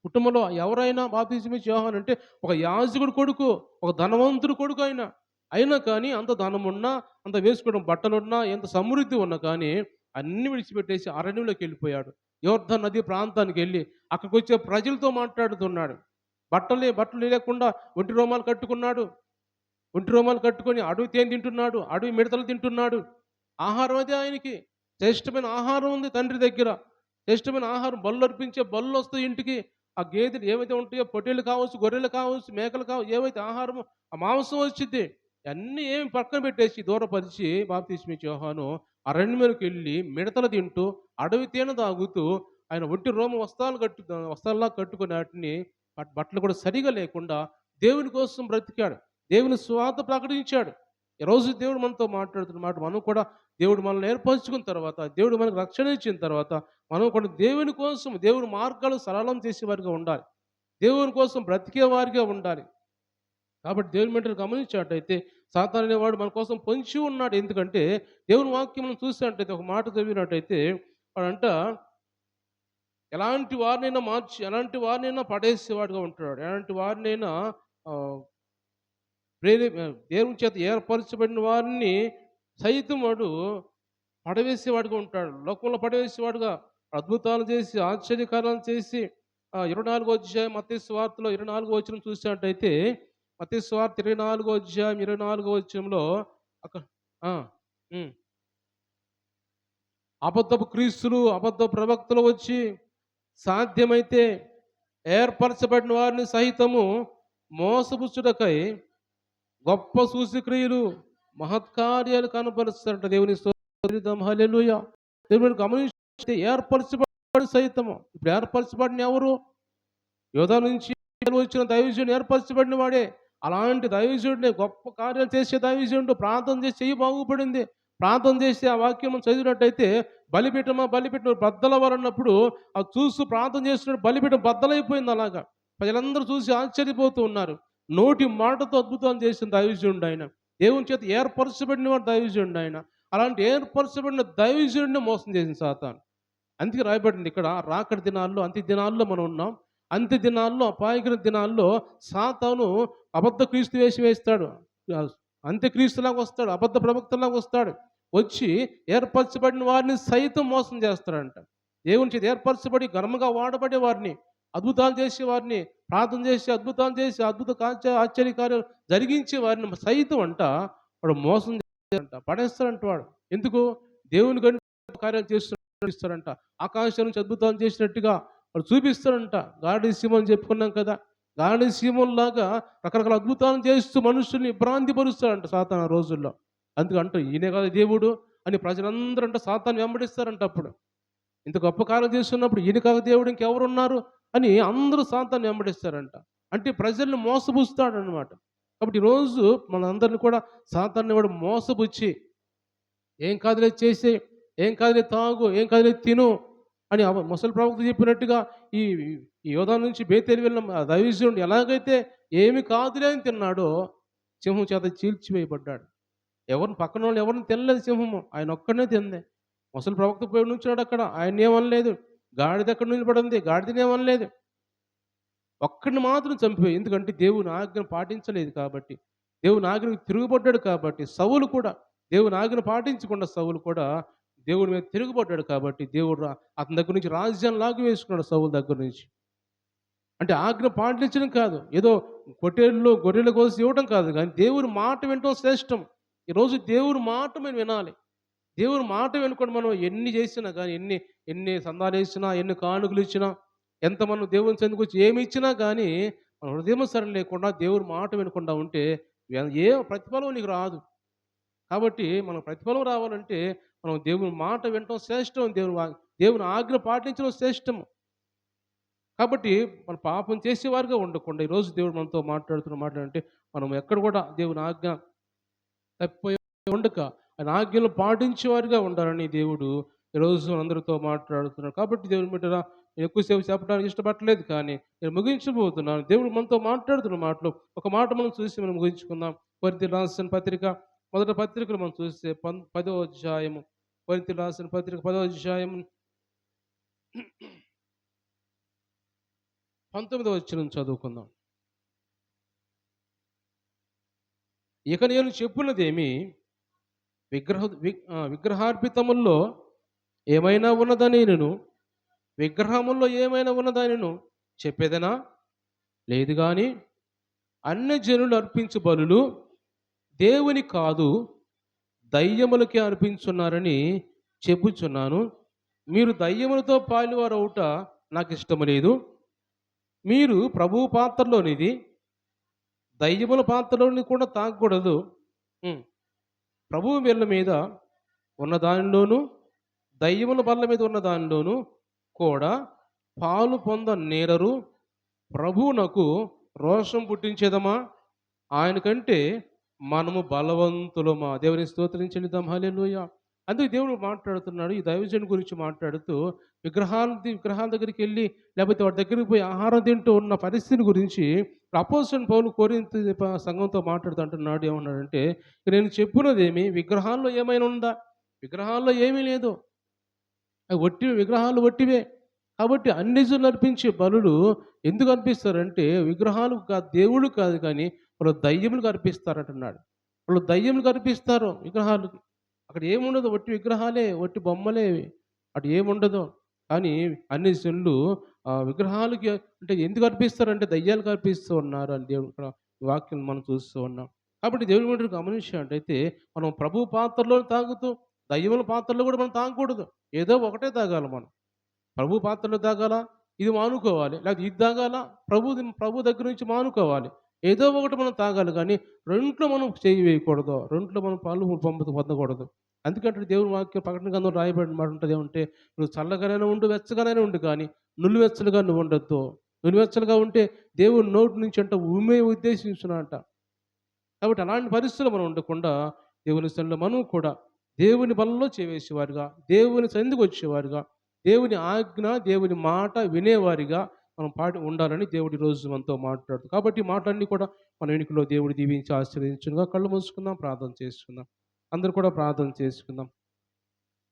కుటుంబంలో ఎవరైనా బాప్తిస్మం ఇచ్చే యోహాను అంటే ఒక యాజకుడు కొడుకు, ఒక ధనవంతుడు కొడుకు అయినా కానీ అంత ధనమున్నా, అంత వేసుకోవడం బట్టలున్నా, ఎంత సమృద్ధి ఉన్నా కానీ అన్ని విడిచిపెట్టేసి అరణ్యంలోకి వెళ్ళిపోయాడు. యోర్దాను నది ప్రాంతానికి వెళ్ళి అక్కడికి వచ్చే ప్రజలతో మాట్లాడుతున్నాడు. బట్టలు లేకుండా ఒంటి రోమాలు కట్టుకున్నాడు. ఒంటి రోమాలు కట్టుకొని అడవి తేనె తింటున్నాడు, అడవి మిడతలు తింటున్నాడు. ఆహారం అదే ఆయనకి. శ్రేష్టమైన ఆహారం ఉంది తండ్రి దగ్గర. శ్రేష్టమైన ఆహారం బళ్ళు అర్పించే బళ్ళు వస్తాయి ఇంటికి. ఆ గేదెలు ఏవైతే ఉంటాయో పొట్టేళ్ళు కావచ్చు, గొర్రెలు కావచ్చు, మేకలు కావచ్చు, ఏవైతే ఆహారమో ఆ మాంసం వచ్చింది. అన్నీ ఏమి పక్కన పెట్టేసి దూరపరిచి బాప్తిస్మం ఇచ్చే యోహాను అరణ్యంలోకి వెళ్ళి మిడతలు తింటూ అడవి తేనె తాగుతూ ఆయన ఒంటి రోమ వస్త్రాల్లా కట్టుకుని వాటిని బట్టలు కూడా సరిగా లేకుండా దేవుని కోసం బ్రతికాడు. దేవుని స్వార్థ ప్రకటించాడు. ఈరోజు దేవుడు మనతో మాట్లాడుతున్న మాట మనం కూడా దేవుడు మనల్ని ఏర్పరచుకున్న తర్వాత, దేవుడు మనకు రక్షణ ఇచ్చిన తర్వాత మనం కూడా దేవుని కోసం దేవుని మార్గాలు సరళం చేసేవారిగా ఉండాలి. దేవుని కోసం బ్రతికే వారిగా ఉండాలి. కాబట్టి దేవుని బిడ్డలు గమనించినట్టయితే సాతాను అనేవాడు మన కోసం పొంచి ఉన్నాడు. ఎందుకంటే దేవుని వాక్యం మనం చూసినట్టయితే ఒక మాట చదివినట్టయితే వాడంట ఎలాంటి వారినైనా మార్చి ఎలాంటి వారినైనా పడేసేవాడుగా ఉంటున్నాడు. ఎలాంటి వారినైనా దేవుని చేత ఏర్పరచబడిన వారిని సైతం వాడు పడవేసేవాడుగా ఉంటాడు. లోకంలో పడవేసేవాడుగా అద్భుతాలు చేసి ఆశ్చర్యకారాలు చేసి 24వ అధ్యాయం మత్తయి సువార్తలో 24వ వచనం చూసినట్టయితే మత్తయి సువార్త 24వ అధ్యాయం 24వ వచనంలో అక్కడ అబద్ధపు క్రీస్తులు అబద్ధ ప్రవక్తలు వచ్చి సాధ్యమైతే ఏర్పరచబడిన వారిని సహితము మోసపుచ్చుటకై గొప్ప సూచక్రియలు మహత్కార్యాలు కనపరుస్తారంట. దేవుని స్తోత్రం. హల్లెలూయా. దేవుని గమనించి ఏర్పరచబడి సైతము ఇప్పుడు ఏర్పరచబడిన ఎవరు? యోధా నుంచి వచ్చిన దైవజనుడు ఏర్పరచబడిన వాడే. అలాంటి దైవజనుడిని గొప్ప కార్యాలు చేసే దైవజనుడు ప్రార్థన చేసి చెయ్యి బాగుపడింది. ప్రార్థన చేసి ఆ వాక్యం చదివినట్టయితే బలిపీఠమా బద్దలవరన్నప్పుడు అది చూస్తూ ప్రార్థన చేస్తున్నట్టు బలిపీఠం బద్దలైపోయింది. అలాగా ప్రజలందరూ చూసి ఆశ్చర్యపోతూ ఉన్నారు. నోటి మాటతో అద్భుతాలు చేసిన దైవజనుడు ఆయన. దేవుని చేత ఏర్పరచబడిన వాడు దైవజనుడు ఆయన. అలాంటి ఏర్పరచబడిన దైవజనుడిని మోసం చేసిన సాతాను. అందుకే రాయబడింది ఇక్కడ రాకడి దినాల్లో అంత్య దినాల్లో మనం ఉన్నాం. అంత్య దినాల్లో అపాయకర దినాల్లో సాతాను అబద్ధ క్రీస్తు వేషం వేస్తాడు. అంత్యక్రీస్తులాగా వస్తాడు, అబద్ధ ప్రవక్తలాగా వస్తాడు. వచ్చి ఏర్పరచబడిన వారిని సైతం మోసం చేస్తాడంట. దేవుని చేత ఏర్పరచబడి ఘనముగా వాడబడే వారిని, అద్భుతాలు చేసే వారిని, ప్రార్థన చేసి అద్భుతాలు చేసి ఆశ్చర్యకార్యాలు జరిగించే వారిని సైతం అంట వాడు మోసం చేస్తాడంట, పడేస్తాడంట వాడు. ఎందుకు? దేవుని గంట కార్యాలు చేస్తాడంట. ఆకాశం నుంచి అద్భుతాలు చేసినట్టుగా వాడు చూపిస్తాడంట. గాడి సీమని చెప్పుకున్నాం కదా, గాడి సీమల్లాగా రకరకాల అద్భుతాలు చేస్తూ మనుషుల్ని భ్రాంతిపరుస్తాడంట సాతాను ఆ రోజుల్లో. అందుకంట ఈయనే కదా దేవుడు అని ప్రజలందరూ అంట సాతాను వెంబడిస్తారంట. అప్పుడు ఇంత గొప్ప కార్యం చేస్తున్నప్పుడు ఈయన కాక దేవుడు ఇంకెవరున్నారు అని అందరూ సాతాన్ని వెంబడిస్తారంట. అంటే ప్రజల్ని మోసపుస్తాడనమాట. కాబట్టి ఈరోజు మనందరిని కూడా సాతాన్ని కూడా మోసపుచ్చి, "ఏం కాదులే చేసేయి, ఏం కాదులే తాగు, ఏం కాదులే తిను" అని ముసలి ప్రవక్త చెప్పినట్టుగా ఈ ఈ యోధా నుంచి బేతేలు వెళ్ళిన దైవజనుడు ఎలాగైతే ఏమి కాదులే అని తిన్నాడో, సింహం చేత చీల్చివేయబడ్డాడు. పక్కనోళ్ళు ఎవరిని తినలేదు సింహము. ఆయన ఒక్కడినే తింది. ముసలి ప్రవక్త పోయి నుంచున్నాడు అక్కడ. ఆయన్నేమనలేదు. గాడిద ఎక్కడ నిలబడింది. గాడిదనేమనలేదు. ఒక్కడిని మాత్రం చంపిపోయి. ఎందుకంటే దేవుని ఆజ్ఞను పాటించలేదు కాబట్టి. దేవుని ఆజ్ఞకు తిరుగుబడ్డాడు కాబట్టి. సౌలు కూడా దేవుని ఆజ్ఞను పాటించకుండా సౌలు కూడా దేవుని మీద తిరుగుబడ్డాడు కాబట్టి దేవుడు అతని దగ్గర నుంచి రాజ్యాన్ని లాగి వేసుకున్నాడు సౌలు దగ్గర నుంచి. అంటే ఆజ్ఞ పాటించడం కాదు. ఏదో పొట్టేళ్ళు, గొర్రెల కోసి ఇవ్వడం కాదు గానీ దేవుని మాట వినటం శ్రేష్టం. ఈరోజు దేవుని మాట మనం వినాలి. దేవుని మాట వినుకొని మనం ఎన్ని చేసినా గానీ, ఎన్ని ఎన్ని సందాలేసినా, ఎన్ని కానుకలు ఇచ్చినా, ఎంత మనం దేవుని చెందుకొచ్చి ఏమి ఇచ్చినా గానీ, మన హృదయం సరి లేకుండా దేవుని మాట వినకుండా ఉంటే ఏ ప్రతిఫలం నీకు రాదు. కాబట్టి మనం ప్రతిఫలం రావాలంటే మనం దేవుని మాట వినటం శ్రేష్టం. దేవుని ఆజ్ఞ పాటించడం శ్రేష్టం. కాబట్టి మన పాపం చేసేవారుగా ఉండకుండా ఈరోజు దేవుడు మనతో మాట్లాడంటే మనం ఎక్కడ కూడా దేవుని ఆజ్ఞ తప్పిపోయి ఉండక ఆయన ఆజ్ఞలు పాటించేవారుగా ఉండాలని దేవుడు ఈరోజు అందరితో మాట్లాడుతున్నాడు. కాబట్టి దేవుని బిడ్డరా నేను ఎక్కువసేపు చెప్పడానికి ఇష్టపడలేదు కానీ నేను ముగించబోతున్నాను. దేవుడు మనతో మాట్లాడుతున్న మాటలు ఒక మాట మనం చూసి మనం ముగించుకుందాం. కొరింథీయులకు రాసిన పత్రిక మొదటి పత్రికలు మనం చూస్తే 10వ అధ్యాయము, కొరింథీయులకు రాసిన పత్రిక 10వ అధ్యాయం 19వ వచనం చదువుకుందాం. ఇక నేను చెప్పున్నదేమి విగ్రహార్పితముల్లో ఏమైనా ఉన్నదని నేను విగ్రహముల్లో ఏమైనా ఉన్నదానిను చెప్పేదనా? లేదు గాని అన్యజనులు అర్పించు బలులు దేవుని కాదు దయ్యములకే అర్పించున్నారని చెప్పుచున్నాను. మీరు దయ్యములతో పాలువారవుట నాకు ఇష్టము లేదు. మీరు ప్రభువు పాత్రలోనిది దయ్యముల పాత్రలోని కూడా తాగకూడదు. ప్రభువు బల్ల మీద ఉన్న దానిలోను దయ్యముల బల్ల మీద ఉన్న దానిలోను కూడా పాలు పొంద నేరరు. ప్రభువునకు రోషం పుట్టించేదమా? ఆయన కంటే మనము బలవంతులమా? దేవుని స్తోత్రం చెల్లిద్దాం. హల్లెలూయా. అందుకే దేవుడు మాట్లాడుతున్నాడు ఈ దైవజనుడి గురించి మాట్లాడుతూ విగ్రహాల దగ్గరికి వెళ్ళి లేకపోతే వాటి దగ్గరికి పోయి ఆహారం తింటూ ఉన్న పరిస్థితి గురించి అపోస్తలుడైన పౌలు కొరింథీ సంఘంతో మాట్లాడుతూ అంటున్నాడు. ఏమన్నాడంటే, నేను చెప్పున్నదేమి విగ్రహాల్లో ఏమైనా ఉందా? విగ్రహాల్లో ఏమీ లేదు. అవి విగ్రహాలు వట్టివే. కాబట్టి అన్యజనులు అర్పించే బలులు ఎందుకు అర్పిస్తారంటే విగ్రహాలు కాదు, దేవుడు కాదు, కానీ వాళ్ళు దయ్యములకు అర్పిస్తారంటున్నాడు. వాళ్ళు దయ్యములకు అర్పిస్తారు విగ్రహాలకి. అక్కడ ఏముండదు, వట్టి విగ్రహాలే, వట్టి బొమ్మలే, అటు ఏముండదు. కానీ అన్ని జనులు విగ్రహాలకి అంటే ఎందుకు అర్పిస్తారంటే దయ్యాలకు అర్పిస్తూ ఉన్నారు అని దేవుడు ఇక్కడ వాక్యం మనం చూస్తూ ఉన్నాం. కాబట్టి దేవుని గురించి గమనించినట్టయితే మనం ప్రభు పాత్రలో తాగుతూ దయ్యముల పాత్రలో కూడా మనం తాగకూడదు. ఏదో ఒకటే తాగాలి మనం. ప్రభు పాత్రలో తాగాలా, ఇది మానుకోవాలి. లేకపోతే ఇది తాగాలా, ప్రభు దగ్గర నుంచి మానుకోవాలి. ఏదో ఒకటి మనం తాగాలి కానీ రెంట్లో మనం చేయి వేయకూడదు. రెంట్లో మనం పాలు పొందకూడదు. ఎందుకంటే దేవుని వాక్యం ప్రకటన గ్రంథంలో రాయబడిన మాట ఉంటుంది ఏమంటే, నువ్వు చల్లగానే ఉండు, వెచ్చగానే ఉండు, కానీ నులివెచ్చలుగా నువ్వు ఉండొద్దు. నులివెచ్చలుగా ఉంటే దేవుని నోటి నుంచి అంట ఉమ్మే ఉద్దేశించునంట. కాబట్టి అలాంటి పరిస్థితులు మనం ఉండకుండా దేవుని సన్నిధిలో మనం కూడా దేవుని బలలో చేవేసేవారుగా, దేవుని సన్నిధికి వచ్చేవారుగా, దేవుని ఆజ్ఞ, దేవుని మాట వినేవారిగా మనం ఉండాలని దేవుడు ఈరోజు మనతో మాట్లాడుతుంది. కాబట్టి ఈ మాటలన్నీ కూడా మన వెనుకలో దేవుడు దీవించి ఆశీర్వదించునుగా. కళ్ళు మూసుకుందాం, ప్రార్థన చేసుకుందాం. అందరూ కూడా ప్రార్థన చేసుకుందాం.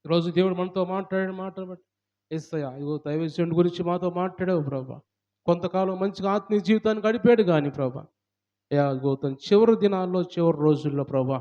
ఈరోజు దేవుడు మనతో మాట్లాడిన మాటలు బట్టి యేసయ్యా ఇగో దైవజనుడి గురించి మాతో మాట్లాడావు ప్రభా. కొంతకాలం మంచిగా ఆత్మీయ జీవితాన్ని గడిపాడు కానీ ప్రభా, ఇగో తన చివరి దినాల్లో చివరి రోజుల్లో ప్రభా